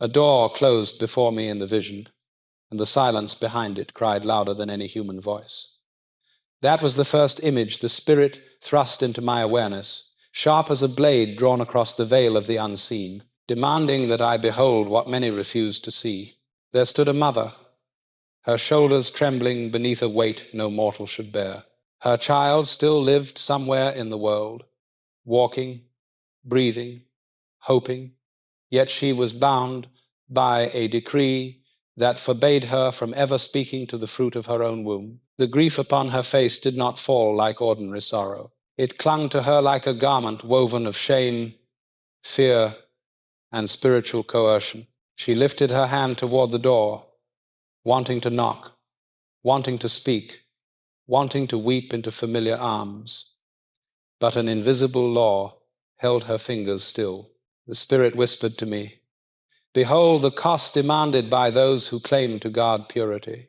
A door closed before me in the vision, and the silence behind it cried louder than any human voice. That was the first image the Spirit thrust into my awareness, sharp as a blade drawn across the veil of the unseen, demanding that I behold what many refused to see. There stood a mother, her shoulders trembling beneath a weight no mortal should bear. Her child still lived somewhere in the world, walking, breathing, hoping, yet she was bound by a decree that forbade her from ever speaking to the fruit of her own womb. The grief upon her face did not fall like ordinary sorrow. It clung to her like a garment woven of shame, fear, and spiritual coercion. She lifted her hand toward the door, wanting to knock, wanting to speak, wanting to weep into familiar arms. But an invisible law held her fingers still. The Spirit whispered to me, "Behold the cost demanded by those who claim to guard purity,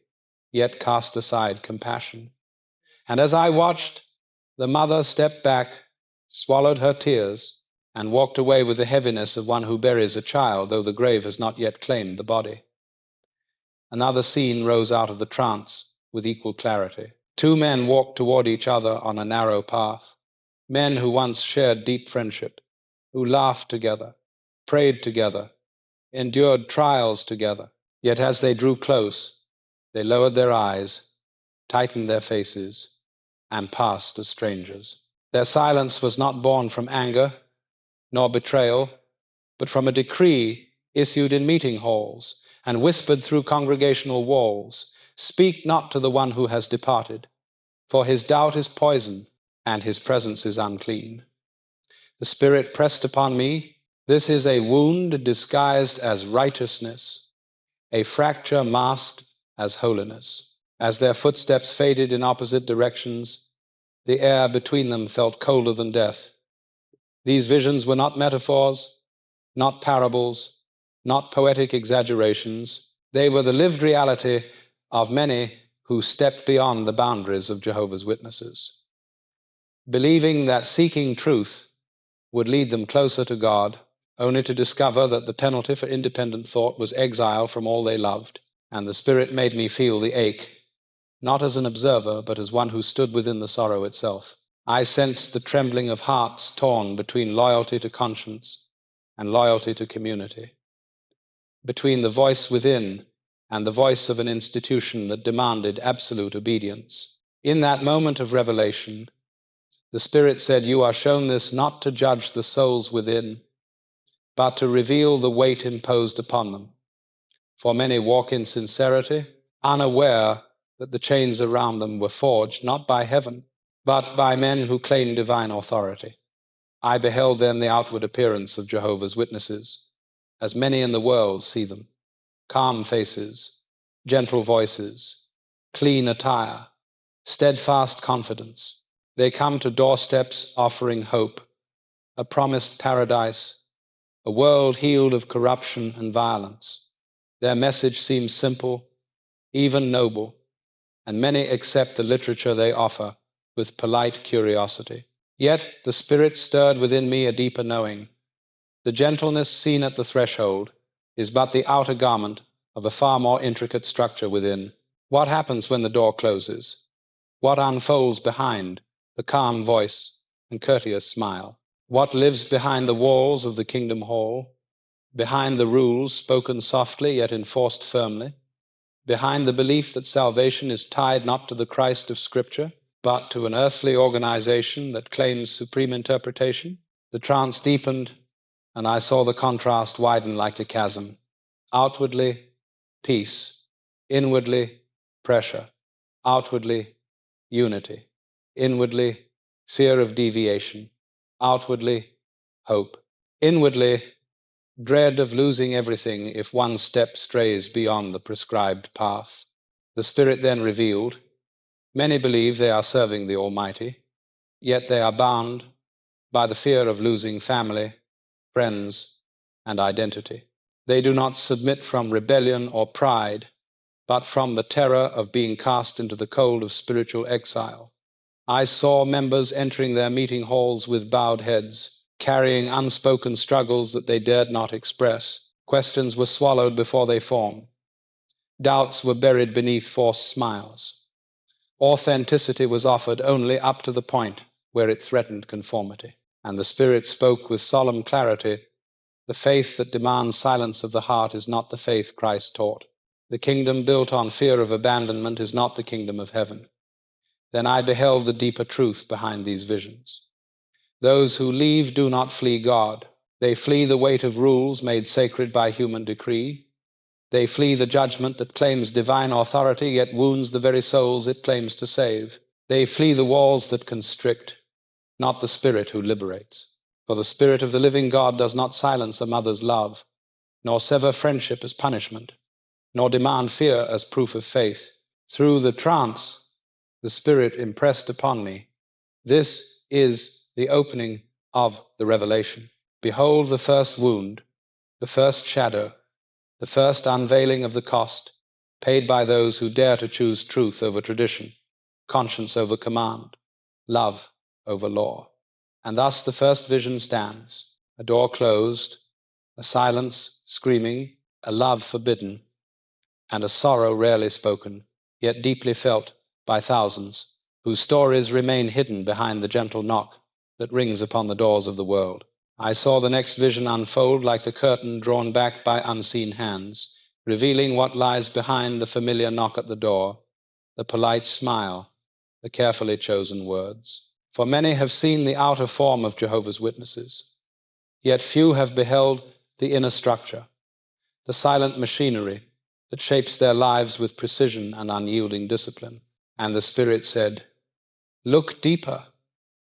yet cast aside compassion." And as I watched, the mother stepped back, swallowed her tears, and walked away with the heaviness of one who buries a child, though the grave has not yet claimed the body. Another scene rose out of the trance with equal clarity. Two men walked toward each other on a narrow path, men who once shared deep friendship, who laughed together, prayed together, endured trials together. Yet as they drew close, they lowered their eyes, tightened their faces, and passed as strangers. Their silence was not born from anger nor betrayal, but from a decree issued in meeting halls and whispered through congregational walls, "Speak not to the one who has departed, for his doubt is poison and his presence is unclean." The Spirit pressed upon me, "This is a wound disguised as righteousness, a fracture masked as holiness." As their footsteps faded in opposite directions, the air between them felt colder than death. These visions were not metaphors, not parables, not poetic exaggerations. They were the lived reality of many who stepped beyond the boundaries of Jehovah's Witnesses, believing that seeking truth would lead them closer to God, only to discover that the penalty for independent thought was exile from all they loved. And the Spirit made me feel the ache, not as an observer, but as one who stood within the sorrow itself. I sensed the trembling of hearts torn between loyalty to conscience and loyalty to community, between the voice within and the voice of an institution that demanded absolute obedience. In that moment of revelation, the Spirit said, "You are shown this not to judge the souls within, but to reveal the weight imposed upon them. For many walk in sincerity, unaware that the chains around them were forged not by heaven, but by men who claim divine authority." I beheld then the outward appearance of Jehovah's Witnesses, as many in the world see them: calm faces, gentle voices, clean attire, steadfast confidence. They come to doorsteps offering hope, a promised paradise, a world healed of corruption and violence. Their message seems simple, even noble, and many accept the literature they offer with polite curiosity. Yet the Spirit stirred within me a deeper knowing. The gentleness seen at the threshold is but the outer garment of a far more intricate structure within. What happens when the door closes? What unfolds behind the calm voice and courteous smile? What lives behind the walls of the kingdom hall, behind the rules spoken softly yet enforced firmly, behind the belief that salvation is tied not to the Christ of Scripture, but to an earthly organization that claims supreme interpretation? The trance deepened, and I saw the contrast widen like a chasm. Outwardly, peace. Inwardly, pressure. Outwardly, unity. Inwardly, fear of deviation. Outwardly, hope. Inwardly, dread of losing everything if one step strays beyond the prescribed path. The Spirit then revealed, many believe they are serving the Almighty, yet they are bound by the fear of losing family, friends, and identity. They do not submit from rebellion or pride, but from the terror of being cast into the cold of spiritual exile. I saw members entering their meeting halls with bowed heads, carrying unspoken struggles that they dared not express, Questions were swallowed before they formed. Doubts were buried beneath forced smiles. Authenticity was offered only up to the point where it threatened conformity. And the Spirit spoke with solemn clarity, "The faith that demands silence of the heart is not the faith Christ taught. The kingdom built on fear of abandonment is not the kingdom of heaven." Then I beheld the deeper truth behind these visions. Those who leave do not flee God. They flee the weight of rules made sacred by human decree. They flee the judgment that claims divine authority, yet wounds the very souls it claims to save. They flee the walls that constrict, not the Spirit who liberates. For the Spirit of the living God does not silence a mother's love, nor sever friendship as punishment, nor demand fear as proof of faith. Through the trance, the Spirit impressed upon me, this is the opening of the revelation. Behold the first wound, the first shadow, the first unveiling of the cost paid by those who dare to choose truth over tradition, conscience over command, love over law. And thus the first vision stands, a door closed, a silence screaming, a love forbidden, and a sorrow rarely spoken, yet deeply felt by thousands, whose stories remain hidden behind the gentle knock that rings upon the doors of the world. I saw the next vision unfold like a curtain drawn back by unseen hands, revealing what lies behind the familiar knock at the door, the polite smile, the carefully chosen words. For many have seen the outer form of Jehovah's Witnesses, yet few have beheld the inner structure, the silent machinery that shapes their lives with precision and unyielding discipline. And the Spirit said, "Look deeper,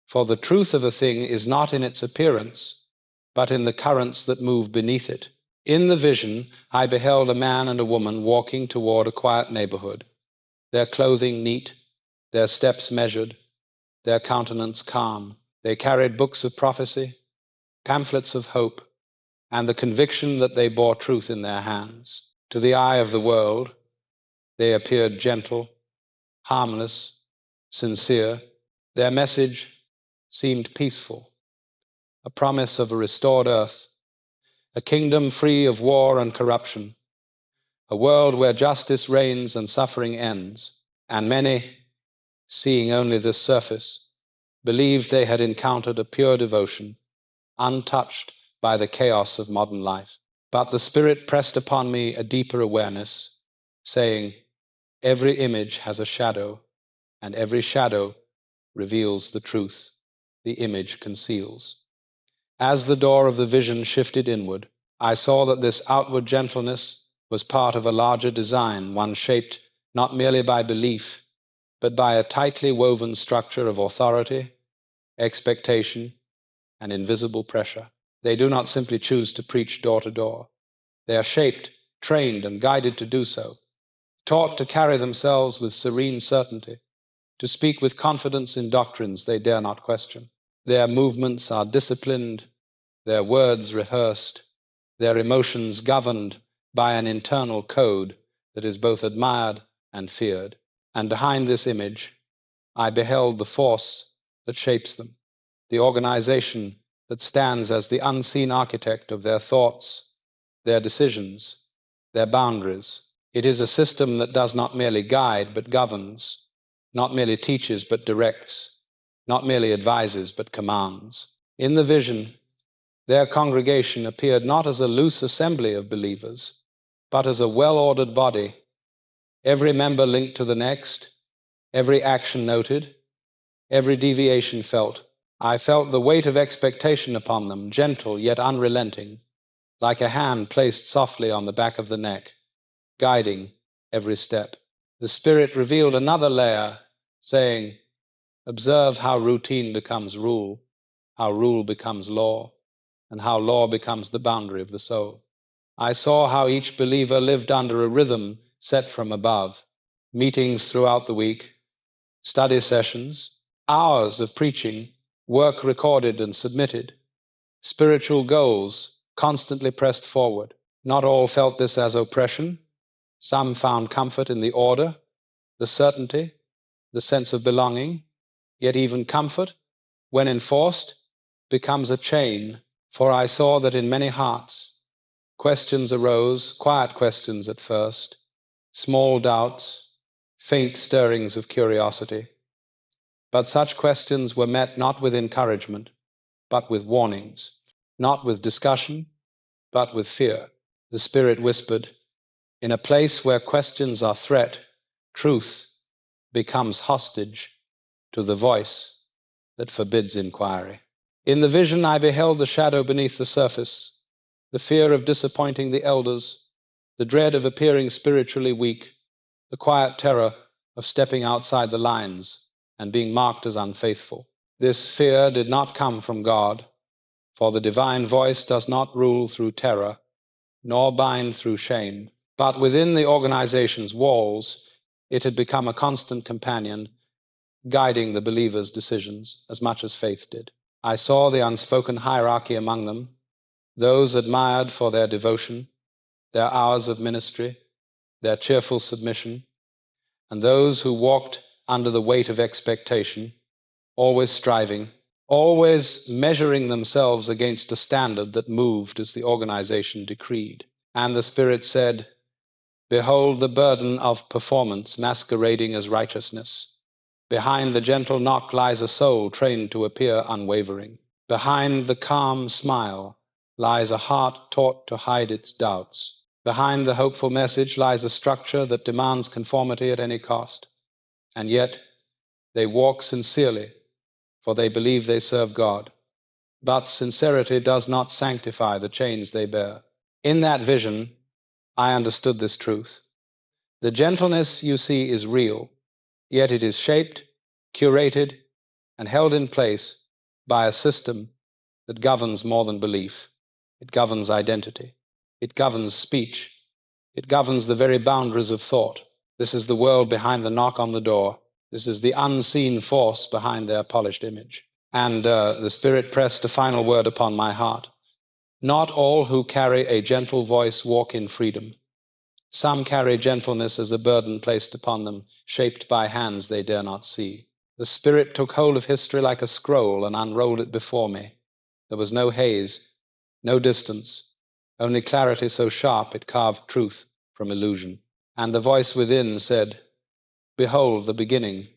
for the truth of a thing is not in its appearance, but in the currents that move beneath it." In the vision, I beheld a man and a woman walking toward a quiet neighborhood, their clothing neat, their steps measured, their countenance calm. They carried books of prophecy, pamphlets of hope, and the conviction that they bore truth in their hands. To the eye of the world, they appeared gentle, harmless, sincere. Their message seemed peaceful, a promise of a restored earth, a kingdom free of war and corruption, a world where justice reigns and suffering ends. And many, seeing only this surface, believed they had encountered a pure devotion, untouched by the chaos of modern life. But the Spirit pressed upon me a deeper awareness, saying, "Every image has a shadow, and every shadow reveals the truth the image conceals." As the door of the vision shifted inward, I saw that this outward gentleness was part of a larger design, one shaped not merely by belief, but by a tightly woven structure of authority, expectation, and invisible pressure. They do not simply choose to preach door to door. They are shaped, trained, and guided to do so, taught to carry themselves with serene certainty, to speak with confidence in doctrines they dare not question. Their movements are disciplined, their words rehearsed, their emotions governed by an internal code that is both admired and feared. And behind this image, I beheld the force that shapes them, the organization that stands as the unseen architect of their thoughts, their decisions, their boundaries. It is a system that does not merely guide but governs, not merely teaches but directs, not merely advises but commands. In the vision, their congregation appeared not as a loose assembly of believers, but as a well-ordered body, every member linked to the next, every action noted, every deviation felt. I felt the weight of expectation upon them, gentle yet unrelenting, like a hand placed softly on the back of the neck, guiding every step. The Spirit revealed another layer, saying, "Observe how routine becomes rule, how rule becomes law, and how law becomes the boundary of the soul." I saw how each believer lived under a rhythm set from above, meetings throughout the week, study sessions, hours of preaching, work recorded and submitted, spiritual goals constantly pressed forward. Not all felt this as oppression. Some found comfort in the order, the certainty, the sense of belonging. Yet even comfort, when enforced, becomes a chain, for I saw that in many hearts Questions arose, quiet questions at first, small doubts, faint stirrings of curiosity. But such questions were met not with encouragement, but with warnings, not with discussion, but with fear. The Spirit whispered, "In a place where questions are threat, truth becomes hostage to the voice that forbids inquiry." In the vision I beheld the shadow beneath the surface, the fear of disappointing the elders, the dread of appearing spiritually weak, the quiet terror of stepping outside the lines and being marked as unfaithful. This fear did not come from God, for the divine voice does not rule through terror, nor bind through shame. But within the organization's walls, it had become a constant companion, guiding the believers' decisions as much as faith did. I saw the unspoken hierarchy among them, those admired for their devotion, their hours of ministry, their cheerful submission, and those who walked under the weight of expectation, always striving, always measuring themselves against a standard that moved as the organization decreed. And the Spirit said, "Behold the burden of performance masquerading as righteousness. Behind the gentle knock lies a soul trained to appear unwavering. Behind the calm smile lies a heart taught to hide its doubts. Behind the hopeful message lies a structure that demands conformity at any cost. And yet they walk sincerely, for they believe they serve God. But sincerity does not sanctify the chains they bear." In that vision, I understood this truth. The gentleness you see is real, yet it is shaped, curated, and held in place by a system that governs more than belief. It governs identity. It governs speech. It governs the very boundaries of thought. This is the world behind the knock on the door. This is the unseen force behind their polished image. And the Spirit pressed a final word upon my heart. Not all who carry a gentle voice walk in freedom. Some carry gentleness as a burden placed upon them, shaped by hands they dare not see. The Spirit took hold of history like a scroll and unrolled it before me. There was no haze, no distance, only clarity so sharp it carved truth from illusion. And the voice within said, "Behold the beginning,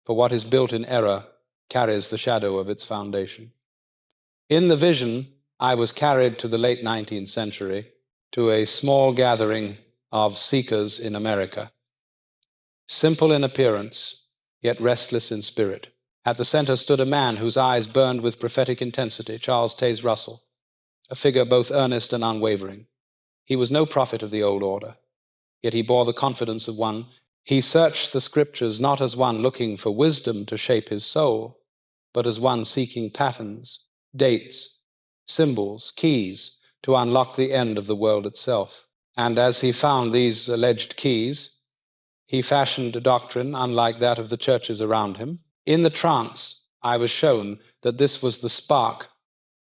for what is built in error carries the shadow of its foundation." In the vision, I was carried to the late 19th century, to a small gathering of seekers in America. Simple in appearance, yet restless in spirit. At the center stood a man whose eyes burned with prophetic intensity, Charles Taze Russell, a figure both earnest and unwavering. He was no prophet of the old order, yet he bore the confidence of one. He searched the scriptures not as one looking for wisdom to shape his soul, but as one seeking patterns, dates, symbols, keys to unlock the end of the world itself. And as he found these alleged keys, he fashioned a doctrine unlike that of the churches around him. In the trance, I was shown that this was the spark,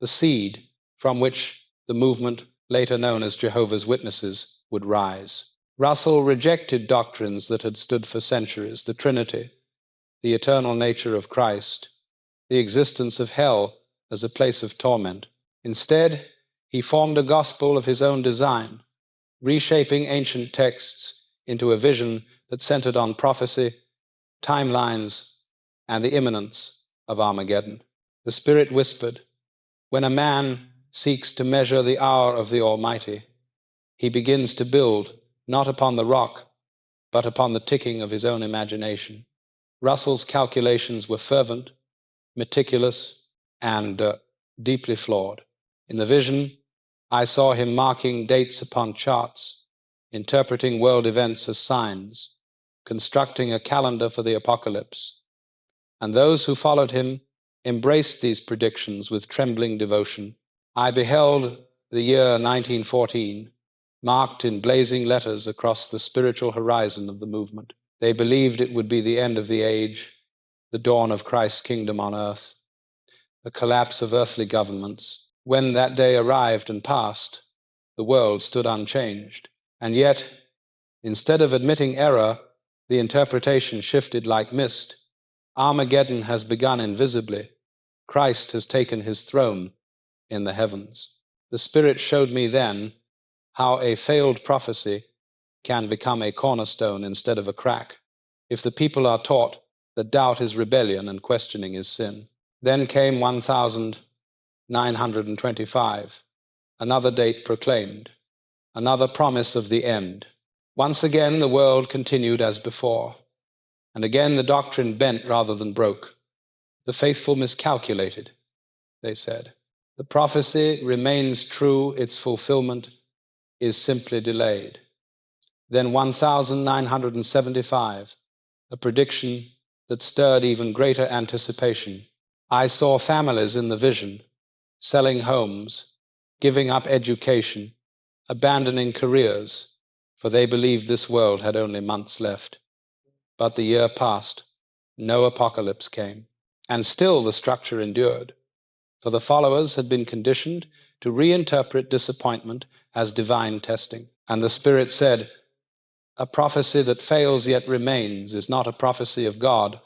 the seed from which the movement, later known as Jehovah's Witnesses, would rise. Russell rejected doctrines that had stood for centuries: the Trinity, the eternal nature of Christ, the existence of hell as a place of torment. Instead, he formed a gospel of his own design, reshaping ancient texts into a vision that centered on prophecy, timelines, and the imminence of Armageddon. The Spirit whispered, "When a man seeks to measure the hour of the Almighty, he begins to build not upon the rock, but upon the ticking of his own imagination." Russell's calculations were fervent, meticulous, and deeply flawed. In the vision, I saw him marking dates upon charts, interpreting world events as signs, constructing a calendar for the apocalypse. And those who followed him embraced these predictions with trembling devotion. I beheld the year 1914 marked in blazing letters across the spiritual horizon of the movement. They believed it would be the end of the age, the dawn of Christ's kingdom on earth, the collapse of earthly governments. When that day arrived and passed, the world stood unchanged. And yet, instead of admitting error, the interpretation shifted like mist. Armageddon has begun invisibly. Christ has taken his throne in the heavens. The Spirit showed me then how a failed prophecy can become a cornerstone instead of a crack, if the people are taught that doubt is rebellion and questioning is sin. Then came 1925, another date proclaimed, another promise of the end. Once again the world continued as before, and again the doctrine bent rather than broke. The faithful miscalculated, they said. The prophecy remains true, its fulfillment is simply delayed. Then 1975, a prediction that stirred even greater anticipation. I saw families in the vision, selling homes, giving up education, abandoning careers, for they believed this world had only months left. But the year passed, no apocalypse came, and still the structure endured, for the followers had been conditioned to reinterpret disappointment as divine testing. And the Spirit said, a prophecy that fails yet remains is not a prophecy of God,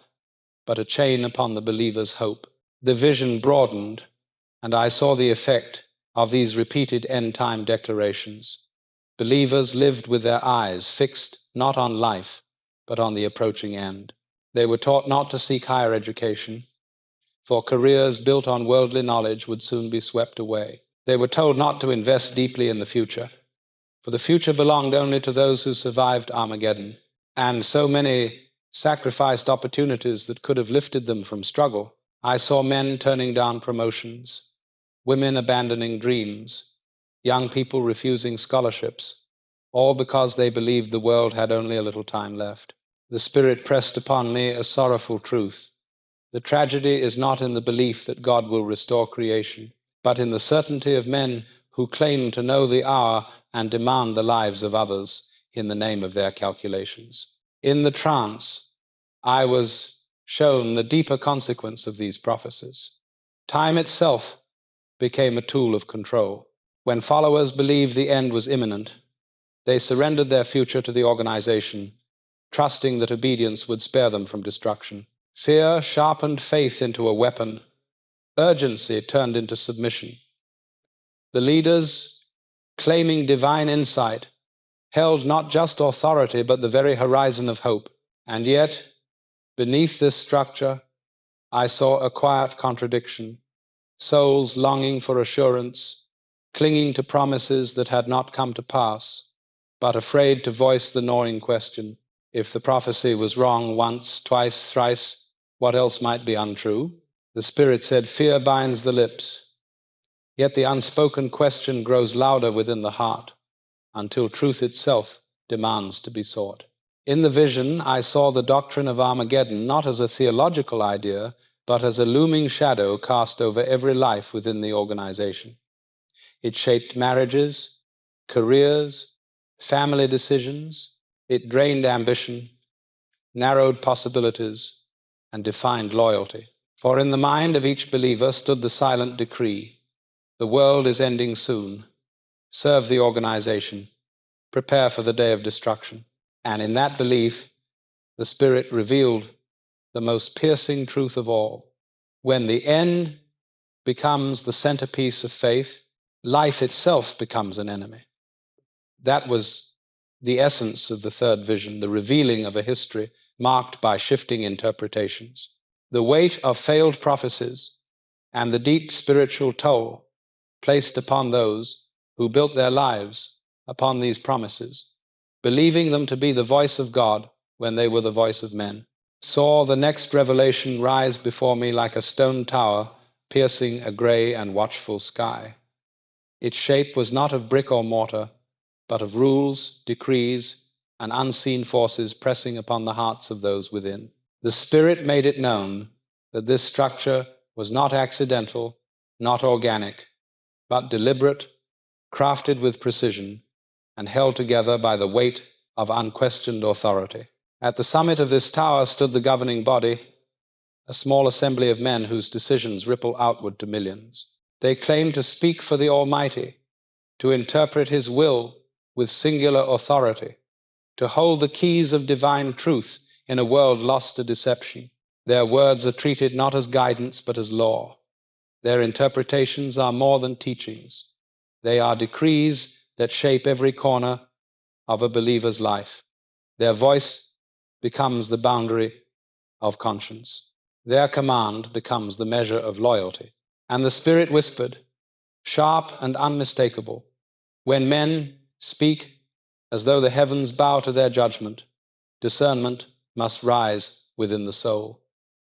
but a chain upon the believer's hope. The vision broadened, and I saw the effect of these repeated end-time declarations. Believers lived with their eyes fixed not on life, but on the approaching end. They were taught not to seek higher education, for careers built on worldly knowledge would soon be swept away. They were told not to invest deeply in the future, for the future belonged only to those who survived Armageddon, and so many sacrificed opportunities that could have lifted them from struggle. I saw men turning down promotions, women abandoning dreams, young people refusing scholarships, all because they believed the world had only a little time left. The Spirit pressed upon me a sorrowful truth. The tragedy is not in the belief that God will restore creation, but in the certainty of men who claim to know the hour and demand the lives of others in the name of their calculations. In the trance, I was shown the deeper consequence of these prophecies. Time itself became a tool of control. When followers believed the end was imminent, they surrendered their future to the organization, trusting that obedience would spare them from destruction. Fear sharpened faith into a weapon. Urgency turned into submission. The leaders, claiming divine insight, held not just authority but the very horizon of hope. And yet, beneath this structure, I saw a quiet contradiction. Souls longing for assurance, clinging to promises that had not come to pass, but afraid to voice the gnawing question, if the prophecy was wrong once, twice, thrice, what else might be untrue? The Spirit said, fear binds the lips, yet the unspoken question grows louder within the heart, until truth itself demands to be sought. In the vision, I saw the doctrine of Armageddon not as a theological idea, but as a looming shadow cast over every life within the organization. It shaped marriages, careers, family decisions. It drained ambition, narrowed possibilities, and defined loyalty. For in the mind of each believer stood the silent decree: the world is ending soon. Serve the organization. Prepare for the day of destruction. And in that belief, the Spirit revealed the most piercing truth of all. When the end becomes the centerpiece of faith, life itself becomes an enemy. That was the essence of the third vision, the revealing of a history marked by shifting interpretations. The weight of failed prophecies and the deep spiritual toll placed upon those who built their lives upon these promises, believing them to be the voice of God when they were the voice of men, saw the next revelation rise before me like a stone tower piercing a gray and watchful sky. Its shape was not of brick or mortar, but of rules, decrees, and unseen forces pressing upon the hearts of those within. The Spirit made it known that this structure was not accidental, not organic, but deliberate, crafted with precision, and held together by the weight of unquestioned authority. At the summit of this tower stood the governing body, a small assembly of men whose decisions ripple outward to millions. They claim to speak for the Almighty, to interpret His will with singular authority, to hold the keys of divine truth in a world lost to deception. Their words are treated not as guidance but as law. Their interpretations are more than teachings. They are decrees that shape every corner of a believer's life. Their voice becomes the boundary of conscience. Their command becomes the measure of loyalty. And the Spirit whispered, sharp and unmistakable, when men speak as though the heavens bow to their judgment, discernment must rise within the soul.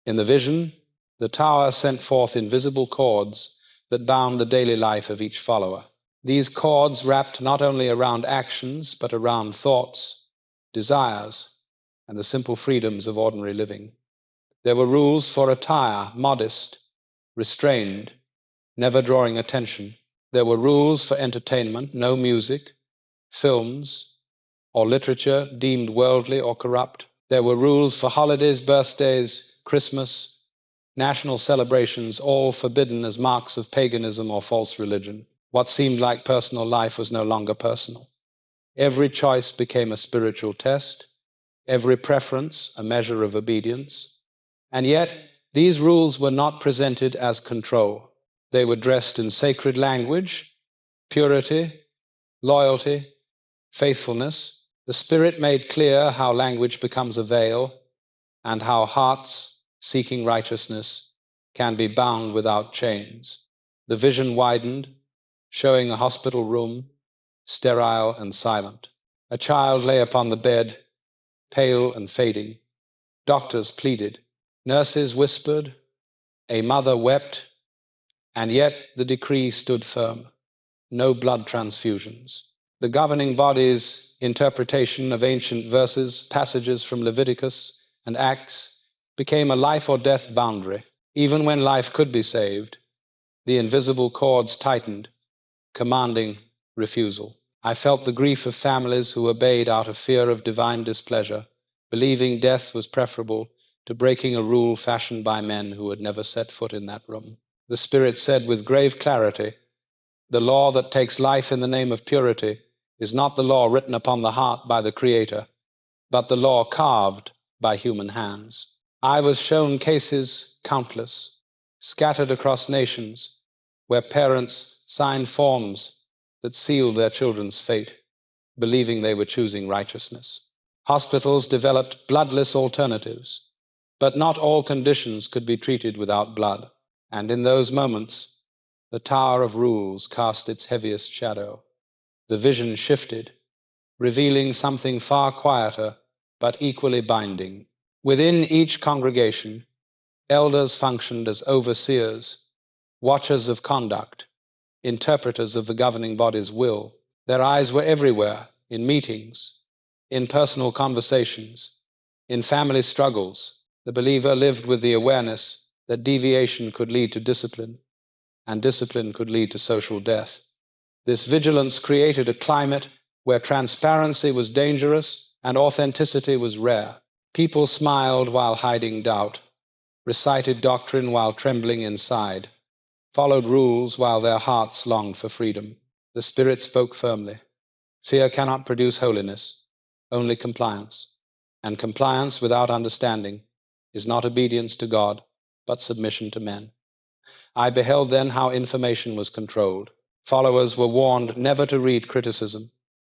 In the vision, the tower sent forth invisible cords that bound the daily life of each follower. These cords wrapped not only around actions, but around thoughts, desires, and the simple freedoms of ordinary living. There were rules for attire, modest, restrained, never drawing attention. There were rules for entertainment, no music, films, or literature deemed worldly or corrupt. There were rules for holidays, birthdays, Christmas, national celebrations, all forbidden as marks of paganism or false religion. What seemed like personal life was no longer personal. Every choice became a spiritual test, every preference a measure of obedience. And yet, these rules were not presented as control. They were dressed in sacred language, purity, loyalty, faithfulness. The Spirit made clear how language becomes a veil and how hearts seeking righteousness can be bound without chains. The vision widened, showing a hospital room, sterile and silent. A child lay upon the bed, pale and fading. Doctors pleaded. Nurses whispered. A mother wept. And yet the decree stood firm. No blood transfusions. The governing body's interpretation of ancient verses, passages from Leviticus and Acts, became a life or death boundary. Even when life could be saved, the invisible cords tightened, commanding refusal. I felt the grief of families who obeyed out of fear of divine displeasure, believing death was preferable to breaking a rule fashioned by men who had never set foot in that room. The Spirit said with grave clarity, the law that takes life in the name of purity is not the law written upon the heart by the Creator, but the law carved by human hands. I was shown cases countless, scattered across nations, where parents signed forms that sealed their children's fate, believing they were choosing righteousness. Hospitals developed bloodless alternatives, but not all conditions could be treated without blood. And in those moments, the tower of rules cast its heaviest shadow. The vision shifted, revealing something far quieter but equally binding. Within each congregation, elders functioned as overseers, watchers of conduct, interpreters of the governing body's will. Their eyes were everywhere, in meetings, in personal conversations, in family struggles. The believer lived with the awareness that deviation could lead to discipline, and discipline could lead to social death. This vigilance created a climate where transparency was dangerous and authenticity was rare. People smiled while hiding doubt, recited doctrine while trembling inside, followed rules while their hearts longed for freedom. The Spirit spoke firmly. Fear cannot produce holiness, only compliance. And compliance without understanding is not obedience to God, but submission to men. I beheld then how information was controlled. Followers were warned never to read criticism,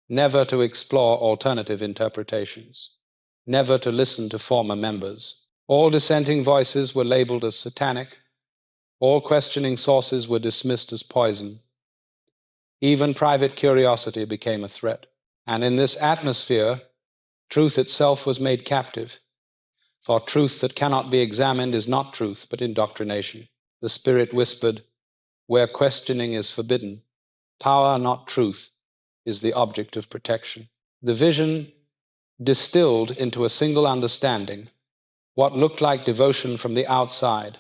never to explore alternative interpretations, never to listen to former members. All dissenting voices were labeled as satanic. All questioning sources were dismissed as poison. Even private curiosity became a threat. And in this atmosphere, truth itself was made captive. For truth that cannot be examined is not truth, but indoctrination. The Spirit whispered, where questioning is forbidden, power, not truth, is the object of protection. The vision distilled into a single understanding. What looked like devotion from the outside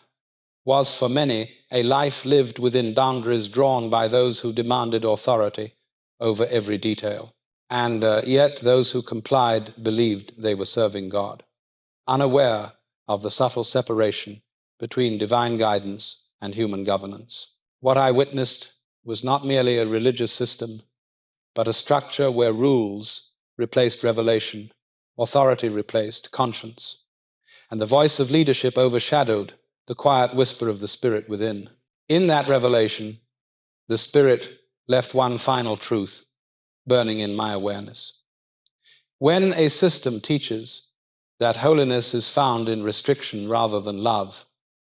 was for many a life lived within boundaries drawn by those who demanded authority over every detail. And yet those who complied believed they were serving God, unaware of the subtle separation between divine guidance and human governance. What I witnessed was not merely a religious system, but a structure where rules replaced revelation, authority replaced conscience, and the voice of leadership overshadowed the quiet whisper of the Spirit within. In that revelation, the Spirit left one final truth. burning in my awareness. When a system teaches that holiness is found in restriction rather than love,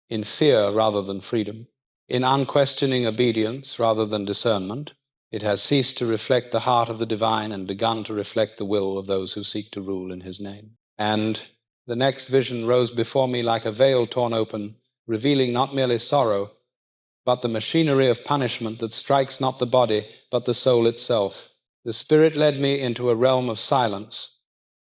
in fear rather than freedom, in unquestioning obedience rather than discernment, it has ceased to reflect the heart of the divine and begun to reflect the will of those who seek to rule in his name. And the next vision rose before me like a veil torn open, revealing not merely sorrow, but the machinery of punishment that strikes not the body, but the soul itself. The Spirit led me into a realm of silence,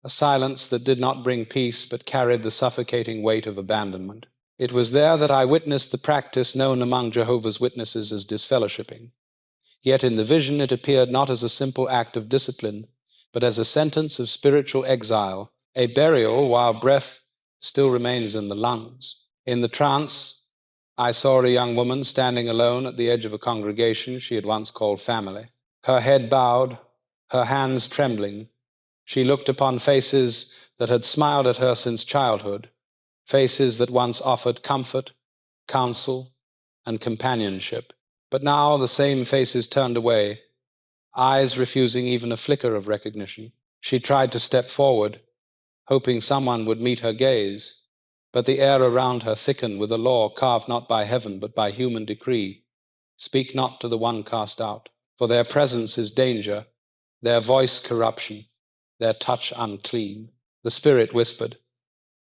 a silence that did not bring peace, but carried the suffocating weight of abandonment. It was there that I witnessed the practice known among Jehovah's Witnesses as disfellowshipping. Yet in the vision it appeared not as a simple act of discipline, but as a sentence of spiritual exile, a burial while breath still remains in the lungs. In the trance, I saw a young woman standing alone at the edge of a congregation she had once called family. Her head bowed, her hands trembling, she looked upon faces that had smiled at her since childhood, faces that once offered comfort, counsel, and companionship. But now the same faces turned away, eyes refusing even a flicker of recognition. She tried to step forward, hoping someone would meet her gaze, but the air around her thickened with a law carved not by heaven but by human decree. Speak not to the one cast out, for their presence is danger, their voice corruption, their touch unclean. The Spirit whispered,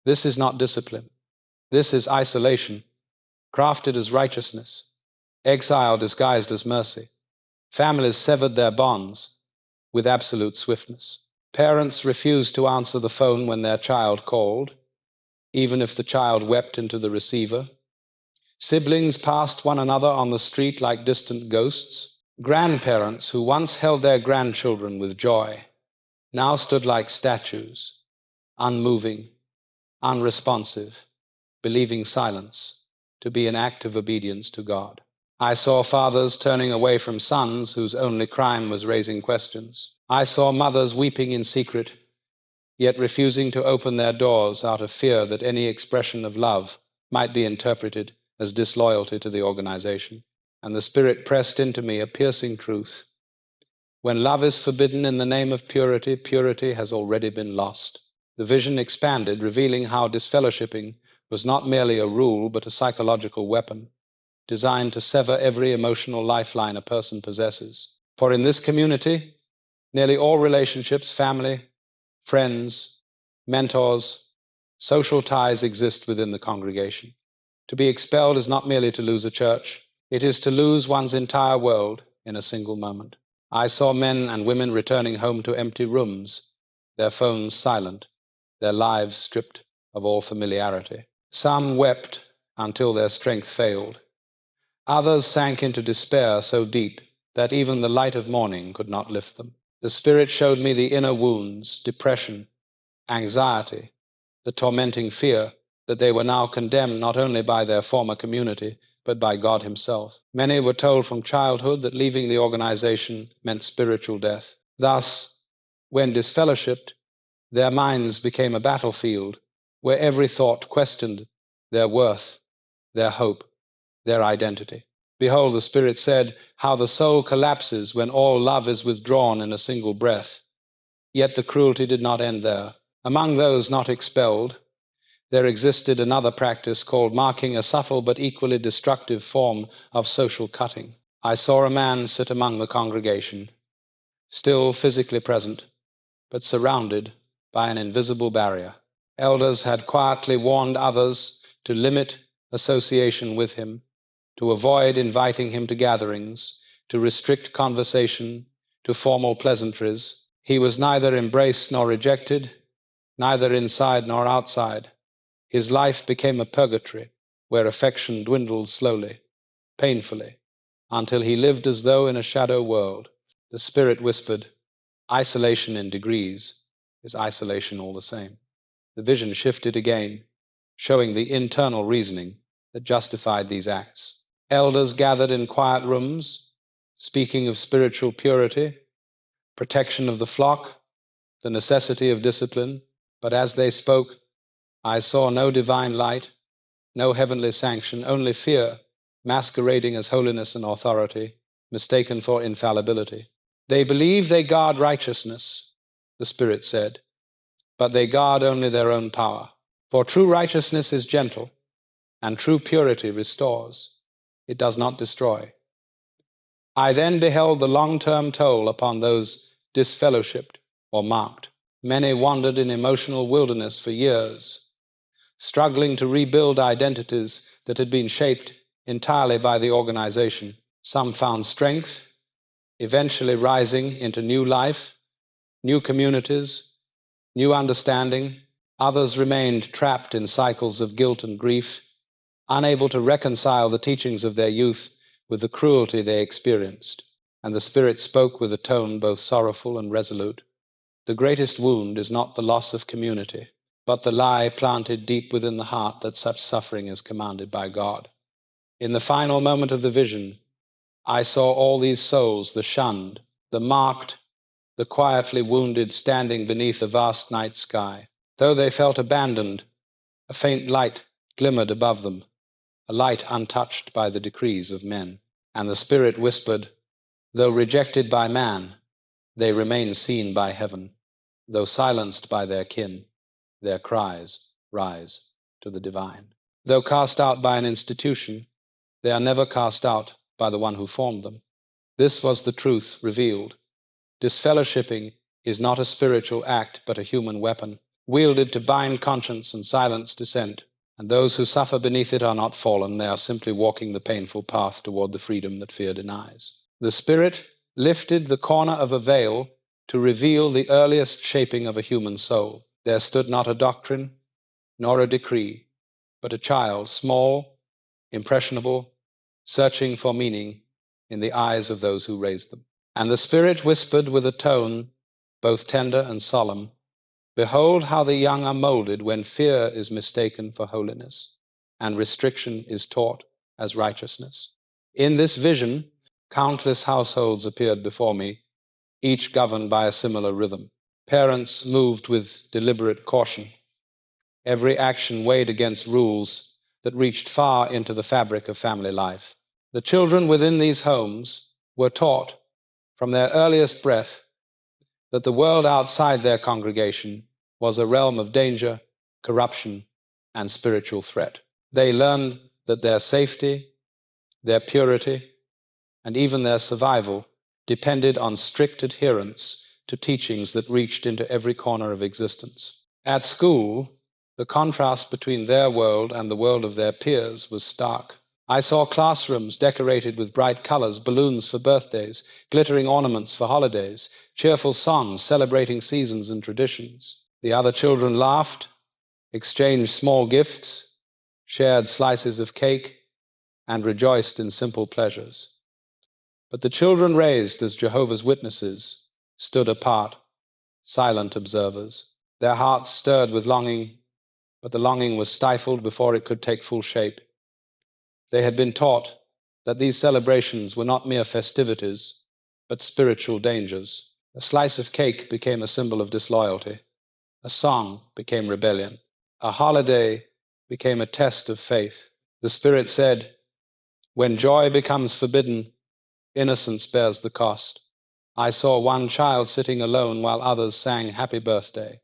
"This is not discipline. This is isolation, crafted as righteousness, exile disguised as mercy. Families severed their bonds with absolute swiftness. Parents refused to answer the phone when their child called, even if the child wept into the receiver. Siblings passed one another on the street like distant ghosts. Grandparents who once held their grandchildren with joy now stood like statues, unmoving, unresponsive, believing silence to be an act of obedience to God. I saw fathers turning away from sons whose only crime was raising questions. I saw mothers weeping in secret, yet refusing to open their doors out of fear that any expression of love might be interpreted as disloyalty to the organization. And the Spirit pressed into me a piercing truth. When love is forbidden in the name of purity, purity has already been lost. The vision expanded, revealing how disfellowshipping was not merely a rule, but a psychological weapon, designed to sever every emotional lifeline a person possesses. For in this community, nearly all relationships, family, friends, mentors, social ties exist within the congregation. To be expelled is not merely to lose a church, it is to lose one's entire world in a single moment. I saw men and women returning home to empty rooms, their phones silent, their lives stripped of all familiarity. Some wept until their strength failed. Others sank into despair so deep that even the light of morning could not lift them. The Spirit showed me the inner wounds, depression, anxiety, the tormenting fear that they were now condemned not only by their former community, but by God Himself. Many were told from childhood that leaving the organization meant spiritual death. Thus, when disfellowshipped, their minds became a battlefield where every thought questioned their worth, their hope, their identity. Behold, the Spirit said, how the soul collapses when all love is withdrawn in a single breath. Yet the cruelty did not end there. Among those not expelled, there existed another practice called marking, a subtle but equally destructive form of social cutting. I saw a man sit among the congregation, still physically present, but surrounded by an invisible barrier. Elders had quietly warned others to limit association with him, to avoid inviting him to gatherings, to restrict conversation to formal pleasantries. He was neither embraced nor rejected, neither inside nor outside. His life became a purgatory where affection dwindled slowly, painfully, until he lived as though in a shadow world. The Spirit whispered, isolation in degrees is isolation all the same. The vision shifted again, showing the internal reasoning that justified these acts. Elders gathered in quiet rooms, speaking of spiritual purity, protection of the flock, the necessity of discipline, but as they spoke, I saw no divine light, no heavenly sanction, only fear, masquerading as holiness and authority, mistaken for infallibility. They believe they guard righteousness, the Spirit said, but they guard only their own power. For true righteousness is gentle, and true purity restores. It does not destroy. I then beheld the long-term toll upon those disfellowshipped or marked. Many wandered in emotional wilderness for years, struggling to rebuild identities that had been shaped entirely by the organization. Some found strength, eventually rising into new life, new communities, new understanding. Others remained trapped in cycles of guilt and grief, unable to reconcile the teachings of their youth with the cruelty they experienced. And the Spirit spoke with a tone both sorrowful and resolute. The greatest wound is not the loss of community, but the lie planted deep within the heart that such suffering is commanded by God. In the final moment of the vision, I saw all these souls, the shunned, the marked, the quietly wounded, standing beneath a vast night sky. Though they felt abandoned, a faint light glimmered above them, a light untouched by the decrees of men. And the Spirit whispered, though rejected by man, they remain seen by heaven. Though silenced by their kin, their cries rise to the divine. Though cast out by an institution, they are never cast out by the one who formed them. This was the truth revealed. Disfellowshipping is not a spiritual act, but a human weapon, wielded to bind conscience and silence dissent. And those who suffer beneath it are not fallen, they are simply walking the painful path toward the freedom that fear denies. The Spirit lifted the corner of a veil to reveal the earliest shaping of a human soul. There stood not a doctrine, nor a decree, but a child, small, impressionable, searching for meaning in the eyes of those who raised them. And the Spirit whispered with a tone both tender and solemn, behold how the young are molded when fear is mistaken for holiness, and restriction is taught as righteousness. In this vision, countless households appeared before me, each governed by a similar rhythm. Parents moved with deliberate caution, every action weighed against rules that reached far into the fabric of family life. The children within these homes were taught from their earliest breath that the world outside their congregation was a realm of danger, corruption, and spiritual threat. They learned that their safety, their purity, and even their survival depended on strict adherence to teachings that reached into every corner of existence. At school, the contrast between their world and the world of their peers was stark. I saw classrooms decorated with bright colors, balloons for birthdays, glittering ornaments for holidays, cheerful songs celebrating seasons and traditions. The other children laughed, exchanged small gifts, shared slices of cake, and rejoiced in simple pleasures. But the children raised as Jehovah's Witnesses stood apart, silent observers. Their hearts stirred with longing, but the longing was stifled before it could take full shape. They had been taught that these celebrations were not mere festivities, but spiritual dangers. A slice of cake became a symbol of disloyalty. A song became rebellion. A holiday became a test of faith. The Spirit said, when joy becomes forbidden, innocence bears the cost. I saw one child sitting alone while others sang happy birthday,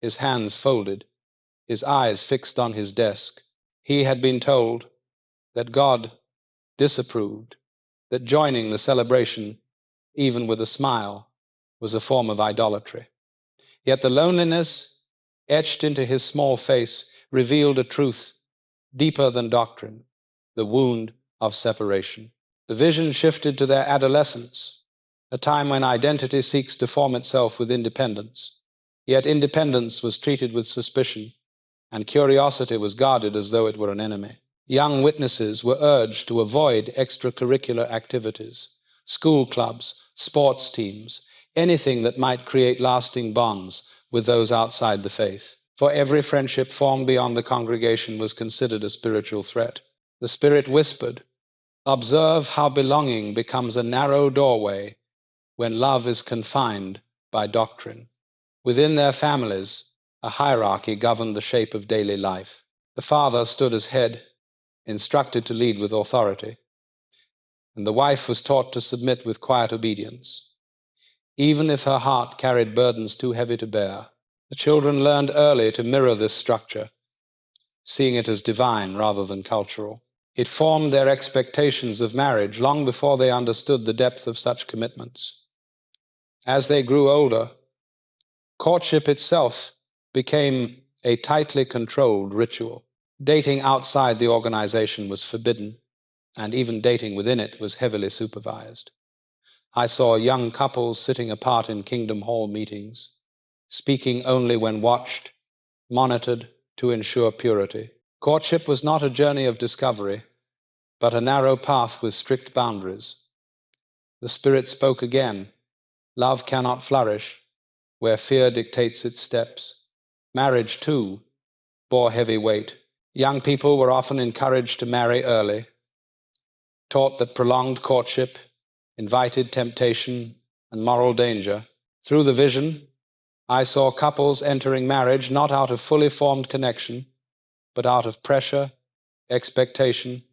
his hands folded, his eyes fixed on his desk. He had been told that God disapproved, that joining the celebration, even with a smile, was a form of idolatry. Yet the loneliness etched into his small face revealed a truth deeper than doctrine, the wound of separation. The vision shifted to their adolescence, a time when identity seeks to form itself with independence. Yet independence was treated with suspicion, and curiosity was guarded as though it were an enemy. Young witnesses were urged to avoid extracurricular activities, school clubs, sports teams, anything that might create lasting bonds with those outside the faith. For every friendship formed beyond the congregation was considered a spiritual threat. The Spirit whispered, observe how belonging becomes a narrow doorway when love is confined by doctrine. Within their families, a hierarchy governed the shape of daily life. The father stood as head, instructed to lead with authority, and the wife was taught to submit with quiet obedience. even if her heart carried burdens too heavy to bear. The children learned early to mirror this structure, seeing it as divine rather than cultural. It formed their expectations of marriage long before they understood the depth of such commitments. As they grew older, courtship itself became a tightly controlled ritual. Dating outside the organization was forbidden, and even dating within it was heavily supervised. I saw young couples sitting apart in Kingdom Hall meetings, speaking only when watched, monitored to ensure purity. Courtship was not a journey of discovery, but a narrow path with strict boundaries. The Spirit spoke again. Love cannot flourish where fear dictates its steps. Marriage, too, bore heavy weight. Young people were often encouraged to marry early, taught that prolonged courtship invited temptation and moral danger. Through the vision, I saw couples entering marriage not out of fully formed connection, but out of pressure, expectation,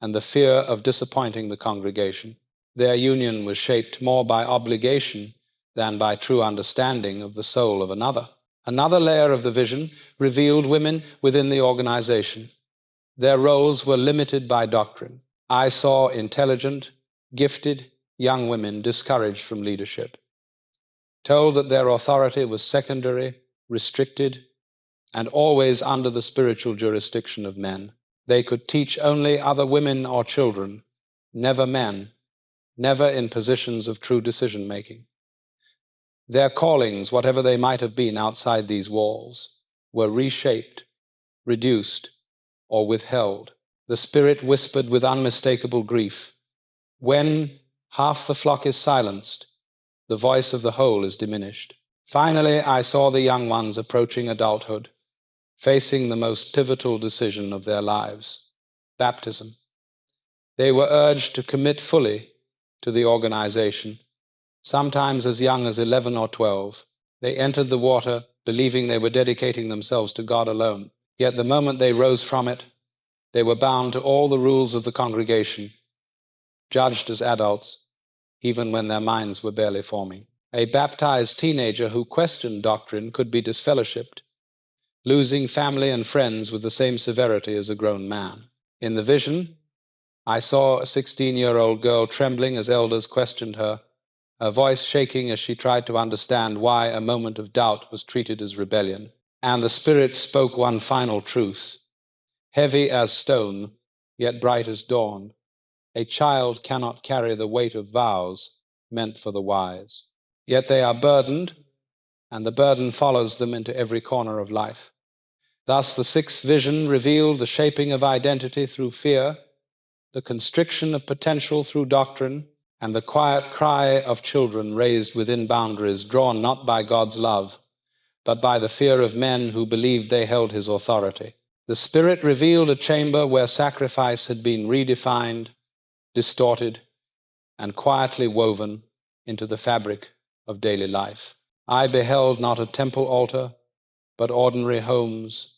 and the fear of disappointing the congregation. Their union was shaped more by obligation than by true understanding of the soul of another. Another layer of the vision revealed women within the organization. Their roles were limited by doctrine. I saw intelligent, gifted young women discouraged from leadership, told that their authority was secondary, restricted, and always under the spiritual jurisdiction of men. They could teach only other women or children, never men, never in positions of true decision-making. Their callings, whatever they might have been outside these walls, were reshaped, reduced, or withheld. The Spirit whispered with unmistakable grief, "When half the flock is silenced, the voice of the whole is diminished." Finally, I saw the young ones approaching adulthood, facing the most pivotal decision of their lives, baptism. They were urged to commit fully to the organization. Sometimes as young as 11 or 12, they entered the water believing they were dedicating themselves to God alone. Yet the moment they rose from it, they were bound to all the rules of the congregation, judged as adults, even when their minds were barely forming. A baptized teenager who questioned doctrine could be disfellowshipped, losing family and friends with the same severity as a grown man. In the vision, I saw a 16-year-old girl trembling as elders questioned her voice shaking as she tried to understand why a moment of doubt was treated as rebellion. And the Spirit spoke one final truth, heavy as stone, yet bright as dawn. A child cannot carry the weight of vows meant for the wise. Yet they are burdened, and the burden follows them into every corner of life. Thus, the sixth vision revealed the shaping of identity through fear, the constriction of potential through doctrine, and the quiet cry of children raised within boundaries drawn not by God's love, but by the fear of men who believed they held his authority. The Spirit revealed a chamber where sacrifice had been redefined, distorted, and quietly woven into the fabric of daily life. I beheld not a temple altar, but ordinary homes,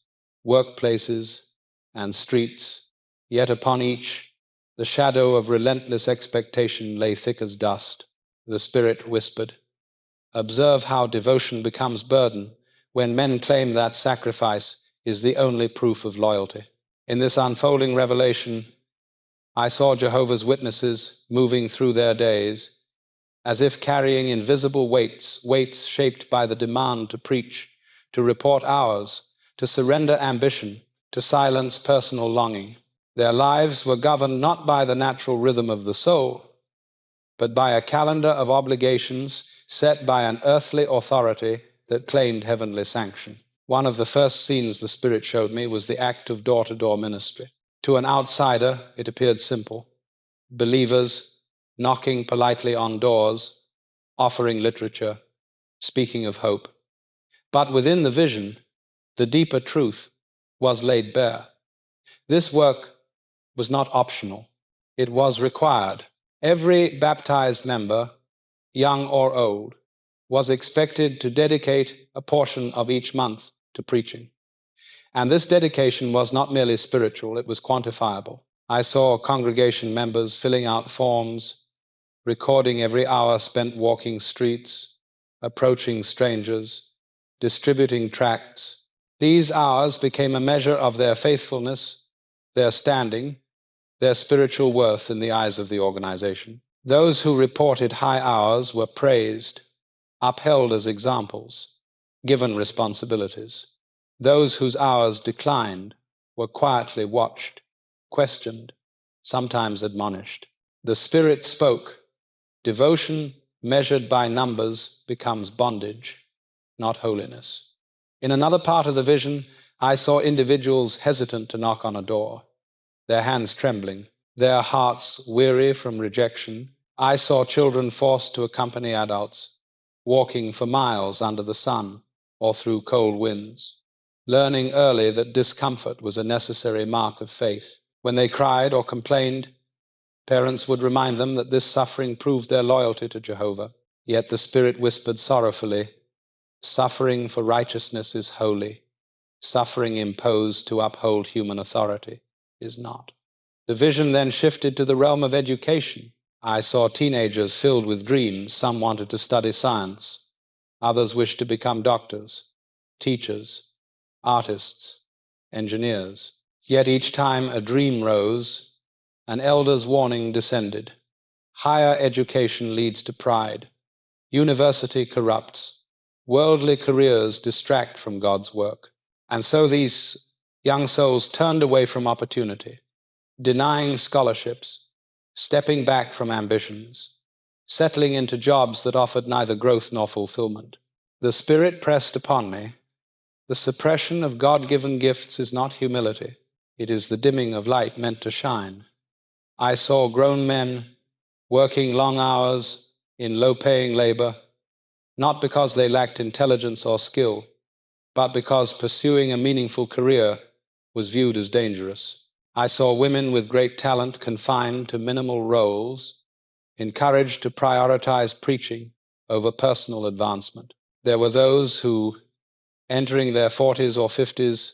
workplaces, and streets, yet upon each the shadow of relentless expectation lay thick as dust. The Spirit whispered, "Observe how devotion becomes burden when men claim that sacrifice is the only proof of loyalty." In this unfolding revelation, I saw Jehovah's Witnesses moving through their days as if carrying invisible weights shaped by the demand to preach, to report hours, to surrender ambition, to silence personal longing. Their lives were governed not by the natural rhythm of the soul, but by a calendar of obligations set by an earthly authority that claimed heavenly sanction. One of the first scenes the Spirit showed me was the act of door-to-door ministry. To an outsider, it appeared simple. Believers knocking politely on doors, offering literature, speaking of hope. But within the vision, the deeper truth was laid bare. This work was not optional. It was required. Every baptized member, young or old, was expected to dedicate a portion of each month to preaching. And this dedication was not merely spiritual, it was quantifiable. I saw congregation members filling out forms, recording every hour spent walking streets, approaching strangers, distributing tracts. These hours became a measure of their faithfulness, their standing, their spiritual worth in the eyes of the organization. Those who reported high hours were praised, upheld as examples, given responsibilities. Those whose hours declined were quietly watched, questioned, sometimes admonished. The Spirit spoke. Devotion measured by numbers becomes bondage, not holiness. In another part of the vision, I saw individuals hesitant to knock on a door, their hands trembling, their hearts weary from rejection. I saw children forced to accompany adults, walking for miles under the sun or through cold winds, learning early that discomfort was a necessary mark of faith. When they cried or complained, parents would remind them that this suffering proved their loyalty to Jehovah. Yet the Spirit whispered sorrowfully, "Suffering for righteousness is holy. Suffering imposed to uphold human authority is not." The vision then shifted to the realm of education. I saw teenagers filled with dreams. Some wanted to study science. Others wished to become doctors, teachers, artists, engineers. Yet each time a dream rose, an elder's warning descended. Higher education leads to pride. University corrupts. Worldly careers distract from God's work. And so these young souls turned away from opportunity, denying scholarships, stepping back from ambitions, settling into jobs that offered neither growth nor fulfillment. The Spirit pressed upon me. The suppression of God-given gifts is not humility. It is the dimming of light meant to shine. I saw grown men working long hours in low-paying labor, not because they lacked intelligence or skill, but because pursuing a meaningful career was viewed as dangerous. I saw women with great talent confined to minimal roles, encouraged to prioritize preaching over personal advancement. There were those who, entering their 40s or 50s,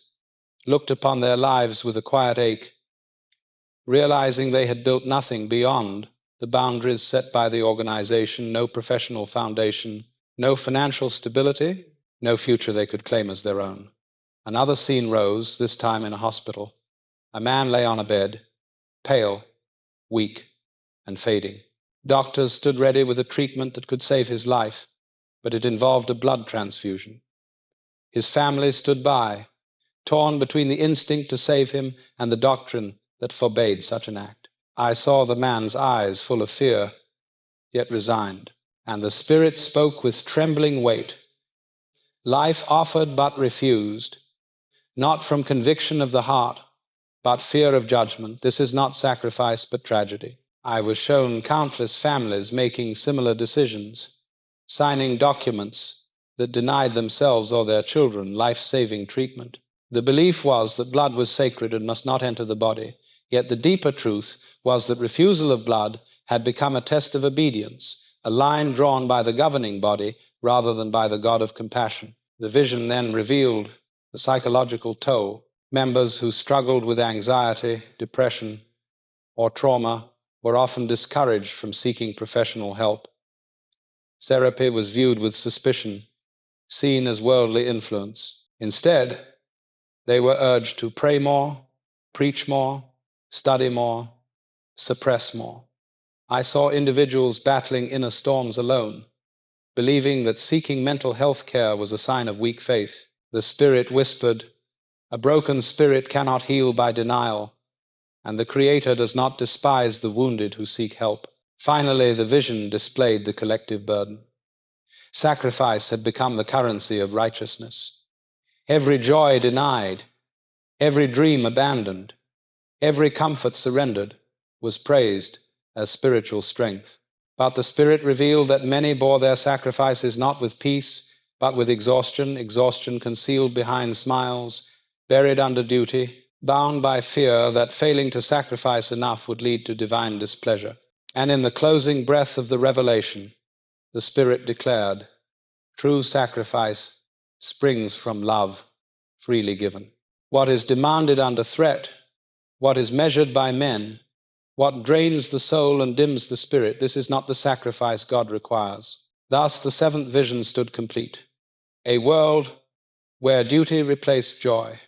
looked upon their lives with a quiet ache, realizing they had built nothing beyond the boundaries set by the organization, no professional foundation, no financial stability, no future they could claim as their own. Another scene rose, this time in a hospital. A man lay on a bed, pale, weak, and fading. Doctors stood ready with a treatment that could save his life, but it involved a blood transfusion. His family stood by, torn between the instinct to save him and the doctrine that forbade such an act. I saw the man's eyes full of fear, yet resigned, and the Spirit spoke with trembling weight. Life offered but refused, not from conviction of the heart, but fear of judgment. This is not sacrifice, but tragedy. I was shown countless families making similar decisions, signing documents that denied themselves or their children life-saving treatment. The belief was that blood was sacred and must not enter the body, yet the deeper truth was that refusal of blood had become a test of obedience, a line drawn by the governing body rather than by the God of compassion. The vision then revealed the psychological toll. Members who struggled with anxiety, depression, or trauma were often discouraged from seeking professional help. Therapy was viewed with suspicion, seen as worldly influence. Instead, they were urged to pray more, preach more, study more, suppress more. I saw individuals battling inner storms alone, believing that seeking mental health care was a sign of weak faith. The Spirit whispered, "A broken spirit cannot heal by denial, and the Creator does not despise the wounded who seek help." Finally, the vision displayed the collective burden. Sacrifice had become the currency of righteousness. Every joy denied, every dream abandoned, every comfort surrendered was praised as spiritual strength. But the Spirit revealed that many bore their sacrifices not with peace, but with exhaustion, exhaustion concealed behind smiles, buried under duty, bound by fear that failing to sacrifice enough would lead to divine displeasure. And in the closing breath of the revelation, the Spirit declared, "True sacrifice springs from love freely given." What is demanded under threat, what is measured by men, What drains the soul and dims the spirit, this is not the sacrifice God requires. Thus the seventh vision stood complete. A world where duty replaced joy,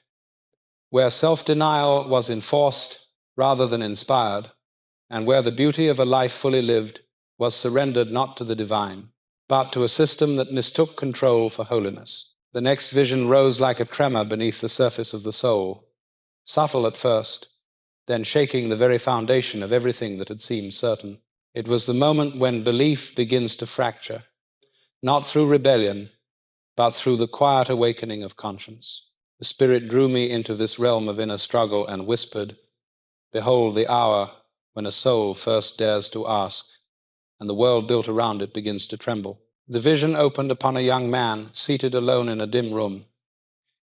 where self-denial was enforced rather than inspired, and where the beauty of a life fully lived was surrendered not to the divine, but to a system that mistook control for holiness. The next vision rose like a tremor beneath the surface of the soul, subtle at first, then shaking the very foundation of everything that had seemed certain. It was the moment when belief begins to fracture, not through rebellion, but through the quiet awakening of conscience. The Spirit drew me into this realm of inner struggle and whispered, "Behold the hour when a soul first dares to ask, and the world built around it begins to tremble." The vision opened upon a young man seated alone in a dim room,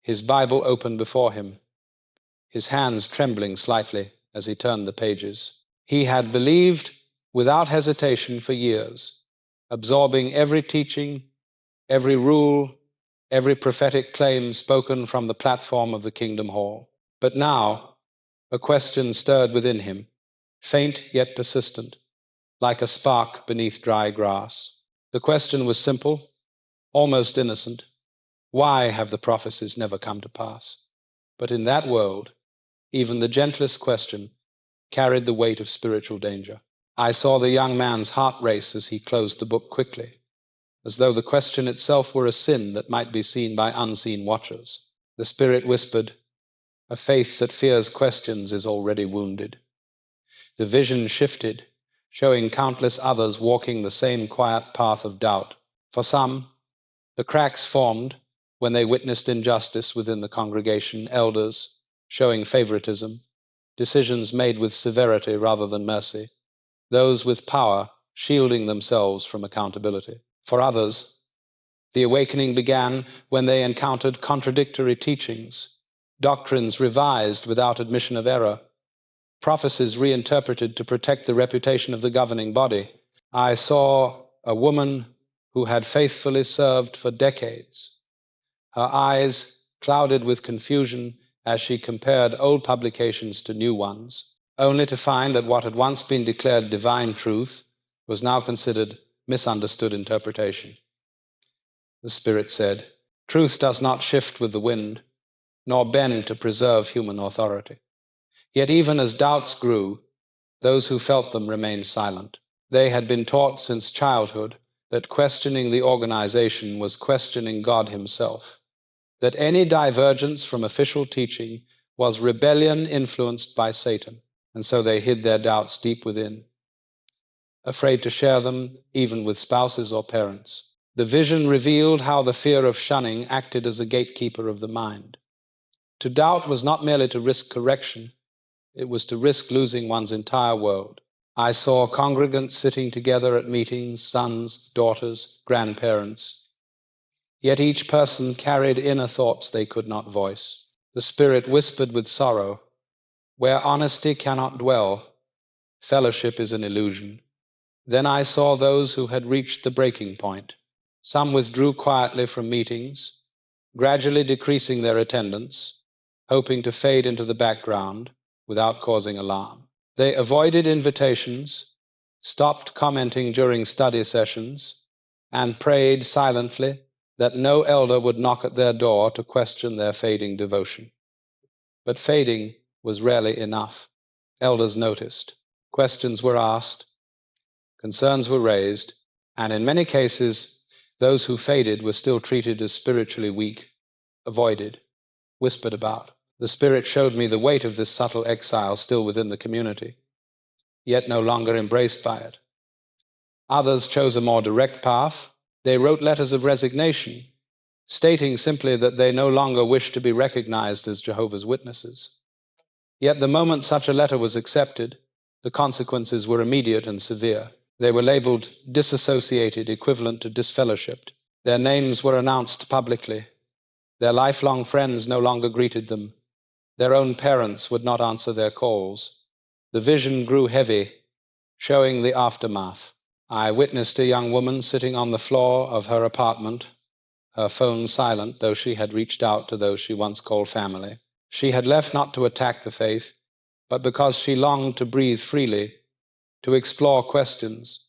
his Bible open before him, his hands trembling slightly as he turned the pages. He had believed without hesitation for years, absorbing every teaching, every rule, every prophetic claim spoken from the platform of the Kingdom Hall. But now, a question stirred within him, faint yet persistent, like a spark beneath dry grass. The question was simple, almost innocent. Why have the prophecies never come to pass? But in that world, even the gentlest question carried the weight of spiritual danger. I saw the young man's heart race as he closed the book quickly, as though the question itself were a sin that might be seen by unseen watchers. The Spirit whispered, "A faith that fears questions is already wounded." The vision shifted, showing countless others walking the same quiet path of doubt. For some, the cracks formed when they witnessed injustice within the congregation, elders showing favoritism, decisions made with severity rather than mercy, those with power shielding themselves from accountability. For others, the awakening began when they encountered contradictory teachings, doctrines revised without admission of error, prophecies reinterpreted to protect the reputation of the governing body. I saw a woman who had faithfully served for decades, her eyes clouded with confusion as she compared old publications to new ones, only to find that what had once been declared divine truth was now considered misunderstood interpretation. The Spirit said, "Truth does not shift with the wind, nor bend to preserve human authority." Yet even as doubts grew, those who felt them remained silent. They had been taught since childhood that questioning the organization was questioning God Himself, that any divergence from official teaching was rebellion influenced by Satan, and so they hid their doubts deep within, afraid to share them even with spouses or parents. The vision revealed how the fear of shunning acted as a gatekeeper of the mind. To doubt was not merely to risk correction, it was to risk losing one's entire world. I saw congregants sitting together at meetings, sons, daughters, grandparents. Yet each person carried inner thoughts they could not voice. The Spirit whispered with sorrow, "Where honesty cannot dwell, fellowship is an illusion." Then I saw those who had reached the breaking point. Some withdrew quietly from meetings, gradually decreasing their attendance, hoping to fade into the background without causing alarm. They avoided invitations, stopped commenting during study sessions, and prayed silently that no elder would knock at their door to question their fading devotion. But fading was rarely enough. Elders noticed. Questions were asked, concerns were raised, and in many cases, those who faded were still treated as spiritually weak, avoided, whispered about. The Spirit showed me the weight of this subtle exile still within the community, yet no longer embraced by it. Others chose a more direct path. They wrote letters of resignation, stating simply that they no longer wished to be recognized as Jehovah's Witnesses. Yet the moment such a letter was accepted, the consequences were immediate and severe. They were labeled disassociated, equivalent to disfellowshipped. Their names were announced publicly. Their lifelong friends no longer greeted them. Their own parents would not answer their calls. The vision grew heavy, showing the aftermath. I witnessed a young woman sitting on the floor of her apartment, her phone silent, though she had reached out to those she once called family. She had left not to attack the faith, but because she longed to breathe freely, to explore questions,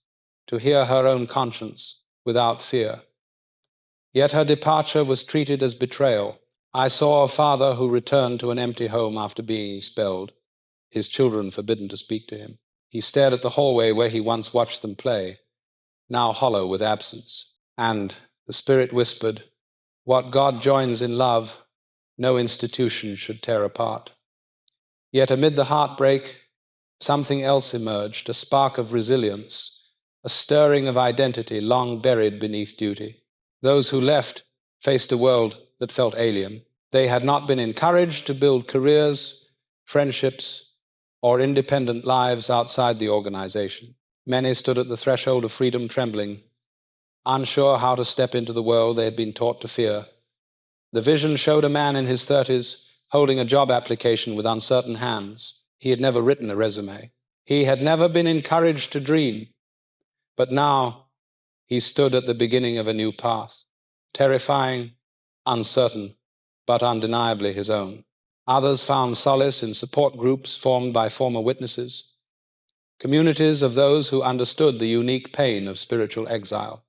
to hear her own conscience without fear. Yet her departure was treated as betrayal. I saw a father who returned to an empty home after being expelled, his children forbidden to speak to him. He stared at the hallway where he once watched them play, now hollow with absence. And the Spirit whispered, "What God joins in love, no institution should tear apart." Yet amid the heartbreak, something else emerged, a spark of resilience, a stirring of identity long buried beneath duty. Those who left faced a world that felt alien. They had not been encouraged to build careers, friendships, or independent lives outside the organization. Many stood at the threshold of freedom trembling, unsure how to step into the world they had been taught to fear. The vision showed a man in his 30s holding a job application with uncertain hands. He had never written a resume. He had never been encouraged to dream. But now he stood at the beginning of a new path, terrifying, uncertain, but undeniably his own. Others found solace in support groups formed by former witnesses, communities of those who understood the unique pain of spiritual exile.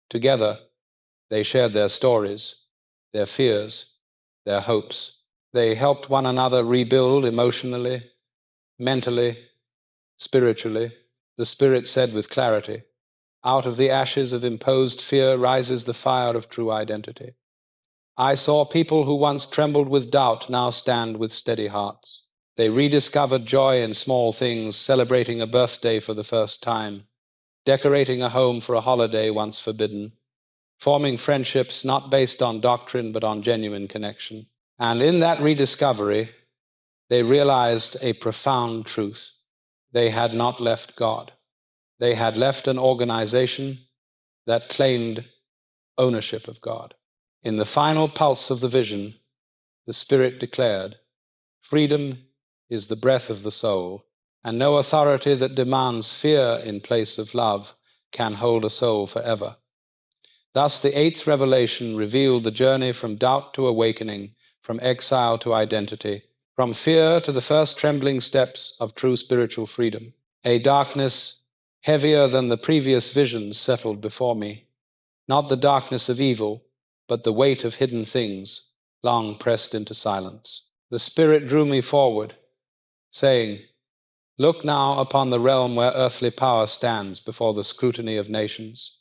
Together, they shared their stories, their fears, their hopes. They helped one another rebuild emotionally, mentally, spiritually. The Spirit said with clarity, "Out of the ashes of imposed fear rises the fire of true identity." I saw people who once trembled with doubt now stand with steady hearts. They rediscovered joy in small things, celebrating a birthday for the first time, decorating a home for a holiday once forbidden, forming friendships not based on doctrine but on genuine connection. And in that rediscovery, they realized a profound truth. They had not left God. They had left an organization that claimed ownership of God. In the final pulse of the vision, the Spirit declared, "Freedom is the breath of the soul, and no authority that demands fear in place of love can hold a soul forever." Thus, the eighth revelation revealed the journey from doubt to awakening, from exile to identity, from fear to the first trembling steps of true spiritual freedom. A darkness heavier than the previous visions settled before me, not the darkness of evil, but the weight of hidden things, long pressed into silence. The Spirit drew me forward, saying, "Look now upon the realm where earthly power stands before the scrutiny of nations,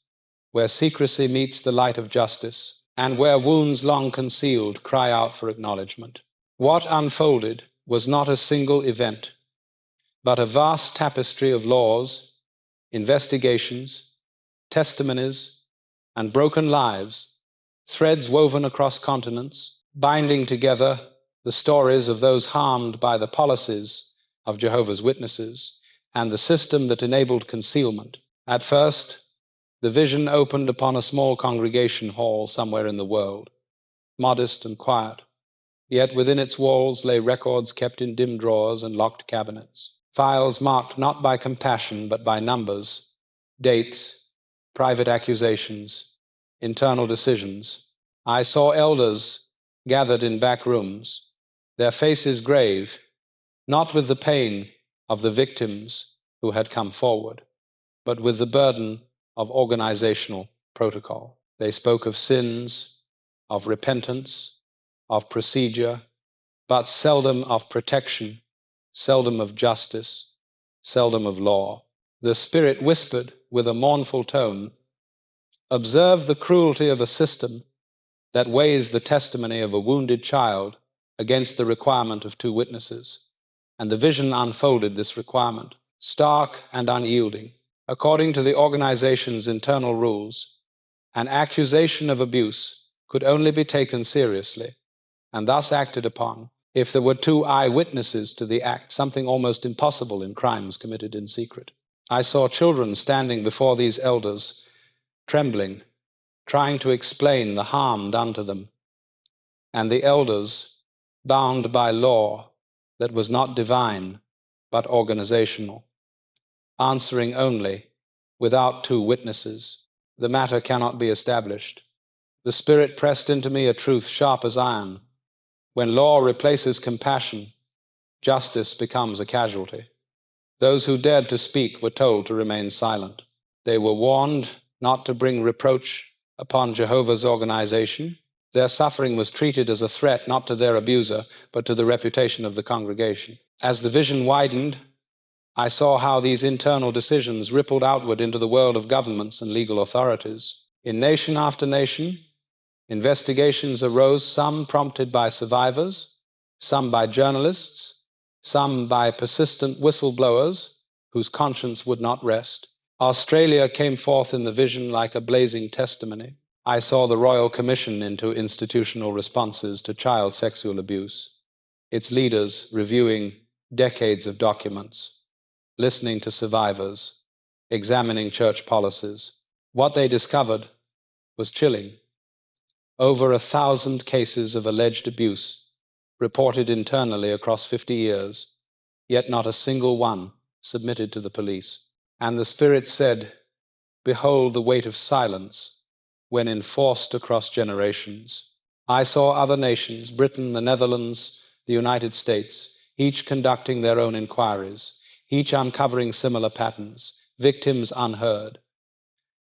where secrecy meets the light of justice, and where wounds long concealed cry out for acknowledgement." What unfolded was not a single event, but a vast tapestry of laws, investigations, testimonies, and broken lives, threads woven across continents, binding together the stories of those harmed by the policies of Jehovah's Witnesses and the system that enabled concealment. At first, the vision opened upon a small congregation hall somewhere in the world, modest and quiet, yet within its walls lay records kept in dim drawers and locked cabinets, files marked not by compassion but by numbers, dates, private accusations, internal decisions. I saw elders gathered in back rooms, their faces grave, not with the pain of the victims who had come forward, but with the burden of organizational protocol. They spoke of sins, of repentance, of procedure, but seldom of protection, seldom of justice, seldom of law. The Spirit whispered with a mournful tone, "Observe the cruelty of a system that weighs the testimony of a wounded child against the requirement of two witnesses." And the vision unfolded this requirement, stark and unyielding. According to the organization's internal rules, an accusation of abuse could only be taken seriously and thus acted upon if there were two eyewitnesses to the act, something almost impossible in crimes committed in secret. I saw children standing before these elders, trembling, trying to explain the harm done to them, and the elders bound by law that was not divine but organizational, answering only, "Without two witnesses, the matter cannot be established." The Spirit pressed into me a truth sharp as iron. When law replaces compassion, justice becomes a casualty. Those who dared to speak were told to remain silent. They were warned not to bring reproach upon Jehovah's organization. Their suffering was treated as a threat not to their abuser, but to the reputation of the congregation. As the vision widened, I saw how these internal decisions rippled outward into the world of governments and legal authorities. In nation after nation, investigations arose, some prompted by survivors, some by journalists, some by persistent whistleblowers whose conscience would not rest. Australia came forth in the vision like a blazing testimony. I saw the Royal Commission into Institutional Responses to Child Sexual Abuse, its leaders reviewing decades of documents, listening to survivors, examining church policies. What they discovered was chilling. Over 1,000 cases of alleged abuse reported internally across 50 years, yet not a single one submitted to the police. And the Spirit said, "Behold the weight of silence when enforced across generations." I saw other nations, Britain, the Netherlands, the United States, each conducting their own inquiries, each uncovering similar patterns, victims unheard,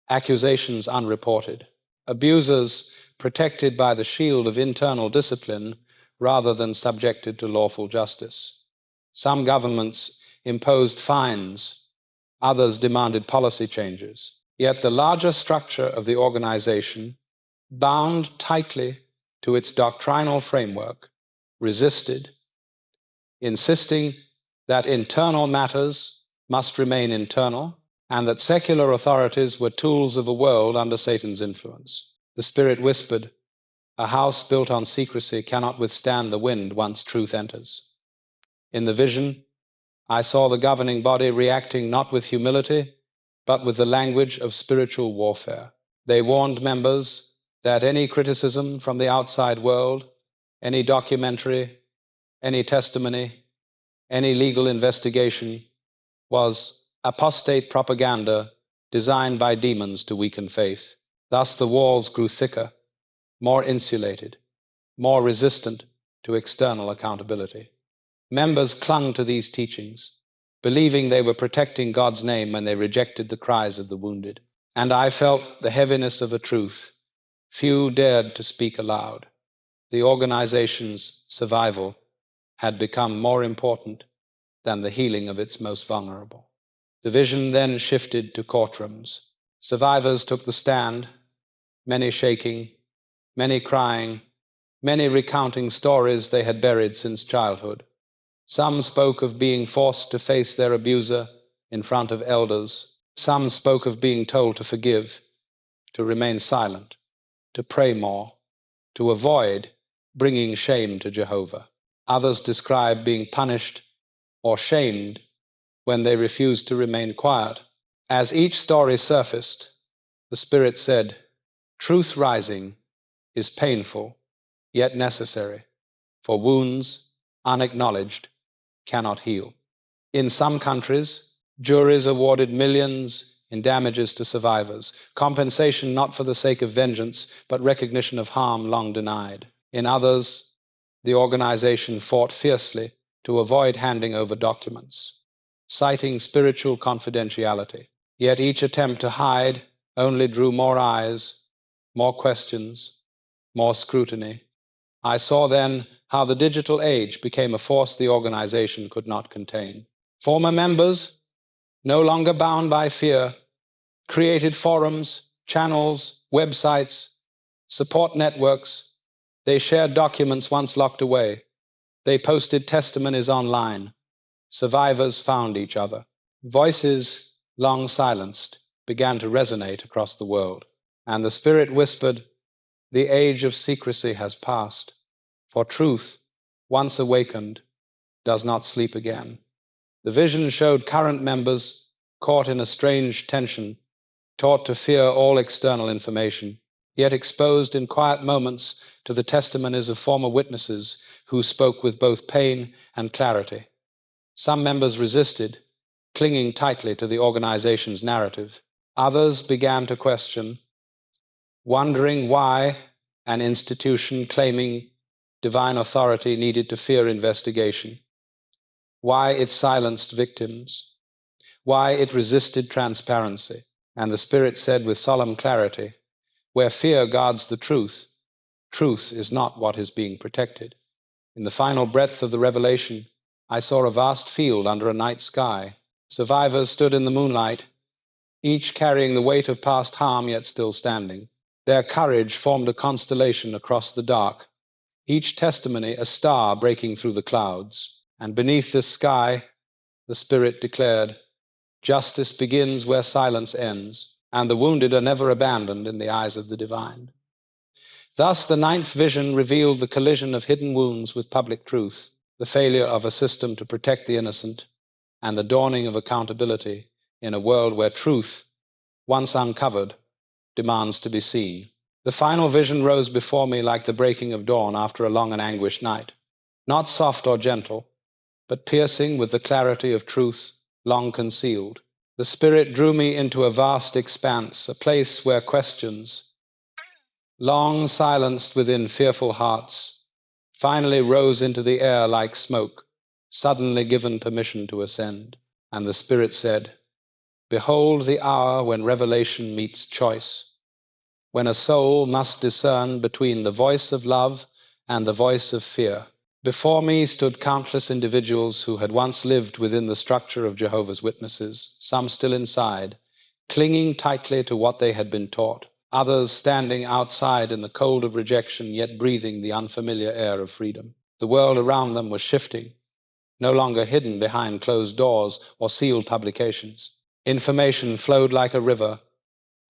accusations unreported, abusers protected by the shield of internal discipline rather than subjected to lawful justice. Some governments imposed fines, others demanded policy changes. Yet the larger structure of the organization, bound tightly to its doctrinal framework, resisted, insisting that internal matters must remain internal and that secular authorities were tools of a world under Satan's influence. The Spirit whispered, "A house built on secrecy cannot withstand the wind once truth enters." In the vision, I saw the governing body reacting not with humility, but with the language of spiritual warfare. They warned members that any criticism from the outside world, any documentary, any testimony, any legal investigation was apostate propaganda designed by demons to weaken faith. Thus the walls grew thicker, more insulated, more resistant to external accountability. Members clung to these teachings, believing they were protecting God's name when they rejected the cries of the wounded. And I felt the heaviness of a truth few dared to speak aloud. The organization's survival had become more important than the healing of its most vulnerable. The vision then shifted to courtrooms. Survivors took the stand, many shaking, many crying, many recounting stories they had buried since childhood. Some spoke of being forced to face their abuser in front of elders. Some spoke of being told to forgive, to remain silent, to pray more, to avoid bringing shame to Jehovah. Others described being punished or shamed when they refused to remain quiet. As each story surfaced, the Spirit said, "Truth rising is painful, yet necessary, for wounds unacknowledged cannot heal." In some countries, juries awarded millions in damages to survivors, compensation not for the sake of vengeance, but recognition of harm long denied. In others, the organization fought fiercely to avoid handing over documents, citing spiritual confidentiality. Yet each attempt to hide only drew more eyes, more questions, more scrutiny. I saw then how the digital age became a force the organization could not contain. Former members, no longer bound by fear, created forums, channels, websites, support networks. They shared documents once locked away. They posted testimonies online. Survivors found each other. Voices long silenced began to resonate across the world. And the Spirit whispered, "The age of secrecy has passed, for truth, once awakened, does not sleep again." The vision showed current members caught in a strange tension, taught to fear all external information, yet exposed in quiet moments to the testimonies of former witnesses who spoke with both pain and clarity. Some members resisted, clinging tightly to the organization's narrative. Others began to question, wondering why an institution claiming divine authority needed to fear investigation. why it silenced victims, why it resisted transparency. And the Spirit said with solemn clarity, where fear guards the truth, truth is not what is being protected. In the final breadth of the revelation, I saw a vast field under a night sky. Survivors stood in the moonlight, each carrying the weight of past harm yet still standing. Their courage formed a constellation across the dark, each testimony a star breaking through the clouds. And beneath this sky, the Spirit declared, justice begins where silence ends, and the wounded are never abandoned in the eyes of the divine. Thus, the ninth vision revealed the collision of hidden wounds with public truth, the failure of a system to protect the innocent, and the dawning of accountability in a world where truth, once uncovered, demands to be seen. The final vision rose before me like the breaking of dawn after a long and anguished night, not soft or gentle, but piercing with the clarity of truth long concealed. The Spirit drew me into a vast expanse, a place where questions, long silenced within fearful hearts, finally rose into the air like smoke, suddenly given permission to ascend. And the Spirit said, behold the hour when revelation meets choice, when a soul must discern between the voice of love and the voice of fear. Before me stood countless individuals who had once lived within the structure of Jehovah's Witnesses, some still inside, clinging tightly to what they had been taught, others standing outside in the cold of rejection, yet breathing the unfamiliar air of freedom. The world around them was shifting, no longer hidden behind closed doors or sealed publications. Information flowed like a river,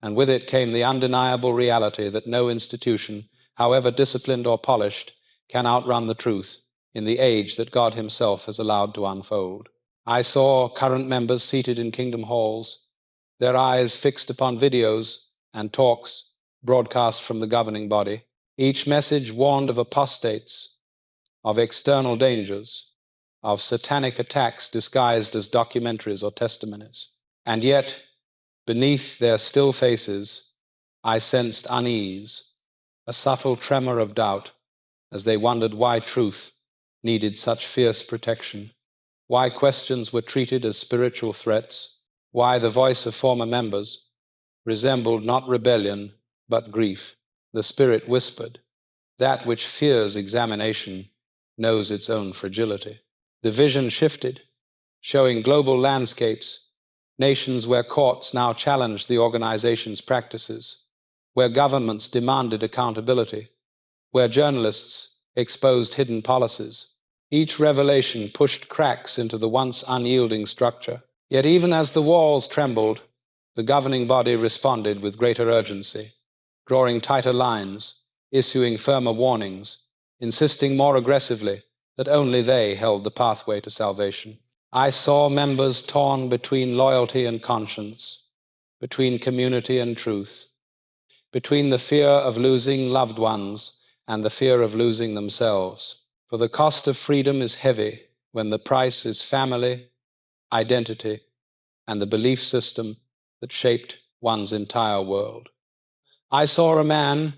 and with it came the undeniable reality that no institution, however disciplined or polished, can outrun the truth in the age that God Himself has allowed to unfold. I saw current members seated in kingdom halls, their eyes fixed upon videos and talks broadcast from the governing body. Each message warned of apostates, of external dangers, of satanic attacks disguised as documentaries or testimonies. And yet, beneath their still faces, I sensed unease, a subtle tremor of doubt, as they wondered why truth needed such fierce protection, why questions were treated as spiritual threats, why the voice of former members resembled not rebellion but grief. The Spirit whispered, that which fears examination knows its own fragility. The vision shifted, showing global landscapes, nations where courts now challenged the organization's practices, where governments demanded accountability, where journalists exposed hidden policies. Each revelation pushed cracks into the once unyielding structure. Yet even as the walls trembled, the governing body responded with greater urgency, drawing tighter lines, issuing firmer warnings, insisting more aggressively that only they held the pathway to salvation. I saw members torn between loyalty and conscience, between community and truth, between the fear of losing loved ones and the fear of losing themselves. For the cost of freedom is heavy when the price is family, identity, and the belief system that shaped one's entire world. I saw a man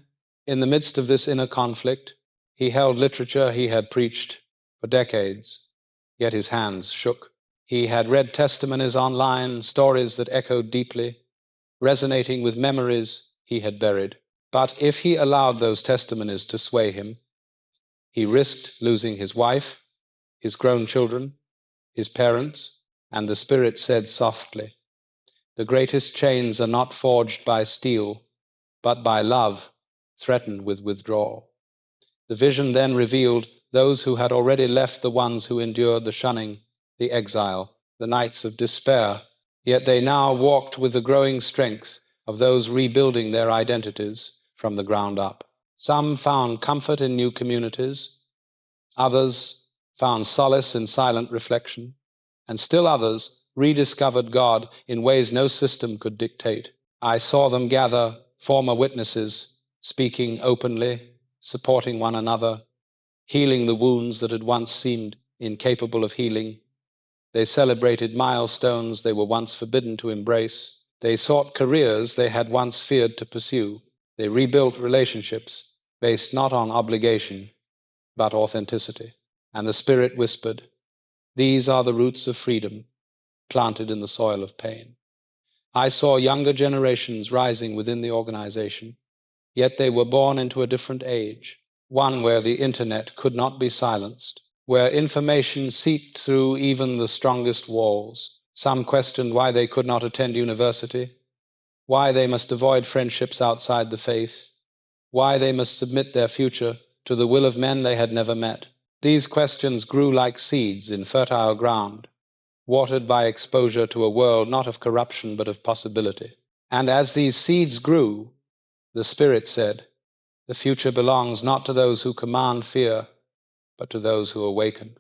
in the midst of this inner conflict. He held literature he had preached for decades, yet his hands shook. He had read testimonies online, stories that echoed deeply, resonating with memories he had buried. But if he allowed those testimonies to sway him, he risked losing his wife, his grown children, his parents, and the Spirit said softly, the greatest chains are not forged by steel, but by love threatened with withdrawal. The vision then revealed those who had already left the ones who endured the shunning, the exile, the nights of despair, yet they now walked with the growing strength of those rebuilding their identities from the ground up. Some found comfort in new communities, others found solace in silent reflection, and still others rediscovered God in ways no system could dictate. I saw them gather, former witnesses, speaking openly, supporting one another, healing the wounds that had once seemed incapable of healing. They celebrated milestones they were once forbidden to embrace. They sought careers they had once feared to pursue. They rebuilt relationships based not on obligation, but authenticity. And the Spirit whispered, These are the roots of freedom, planted in the soil of pain. I saw younger generations rising within the organization, yet they were born into a different age, one where the internet could not be silenced, where information seeped through even the strongest walls. Some questioned why they could not attend university, why they must avoid friendships outside the faith, why they must submit their future to the will of men they had never met. These questions grew like seeds in fertile ground, watered by exposure to a world not of corruption but of possibility. And as these seeds grew, the Spirit said, "The future belongs not to those who command fear, but to those who awaken."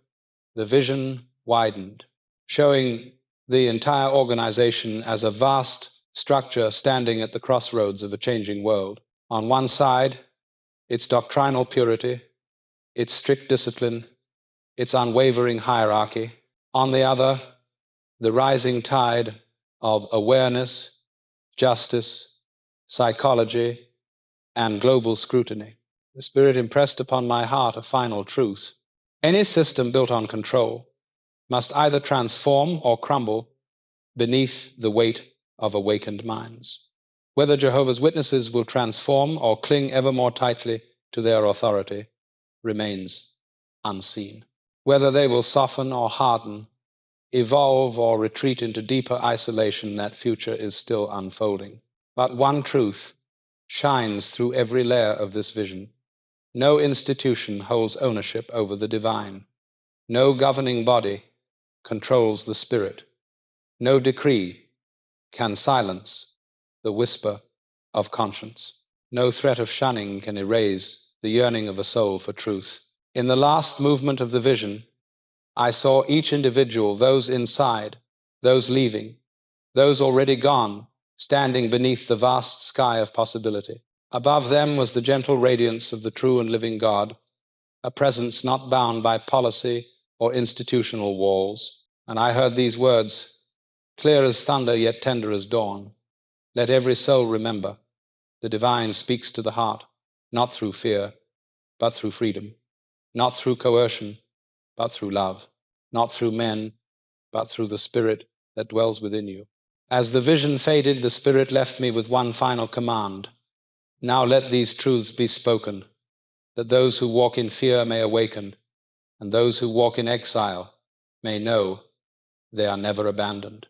The vision widened, showing the entire organization as a vast structure standing at the crossroads of a changing world. On one side, its doctrinal purity, its strict discipline, its unwavering hierarchy. On the other, the rising tide of awareness, justice, psychology, and global scrutiny. The Spirit impressed upon my heart a final truth. Any system built on control must either transform or crumble beneath the weight of awakened minds. Whether Jehovah's Witnesses will transform or cling ever more tightly to their authority remains unseen. Whether they will soften or harden, evolve or retreat into deeper isolation, that future is still unfolding. But one truth shines through every layer of this vision. No institution holds ownership over the divine. No governing body controls the Spirit. No decree can silence the whisper of conscience. No threat of shunning can erase the yearning of a soul for truth. In the last movement of the vision, I saw each individual, those inside, those leaving, those already gone, standing beneath the vast sky of possibility. Above them was the gentle radiance of the true and living God, a presence not bound by policy or institutional walls. And I heard these words, clear as thunder, yet tender as dawn. Let every soul remember, the divine speaks to the heart, not through fear, but through freedom, not through coercion, but through love, not through men, but through the Spirit that dwells within you. As the vision faded, the Spirit left me with one final command. Now let these truths be spoken, that those who walk in fear may awaken, and those who walk in exile may know they are never abandoned.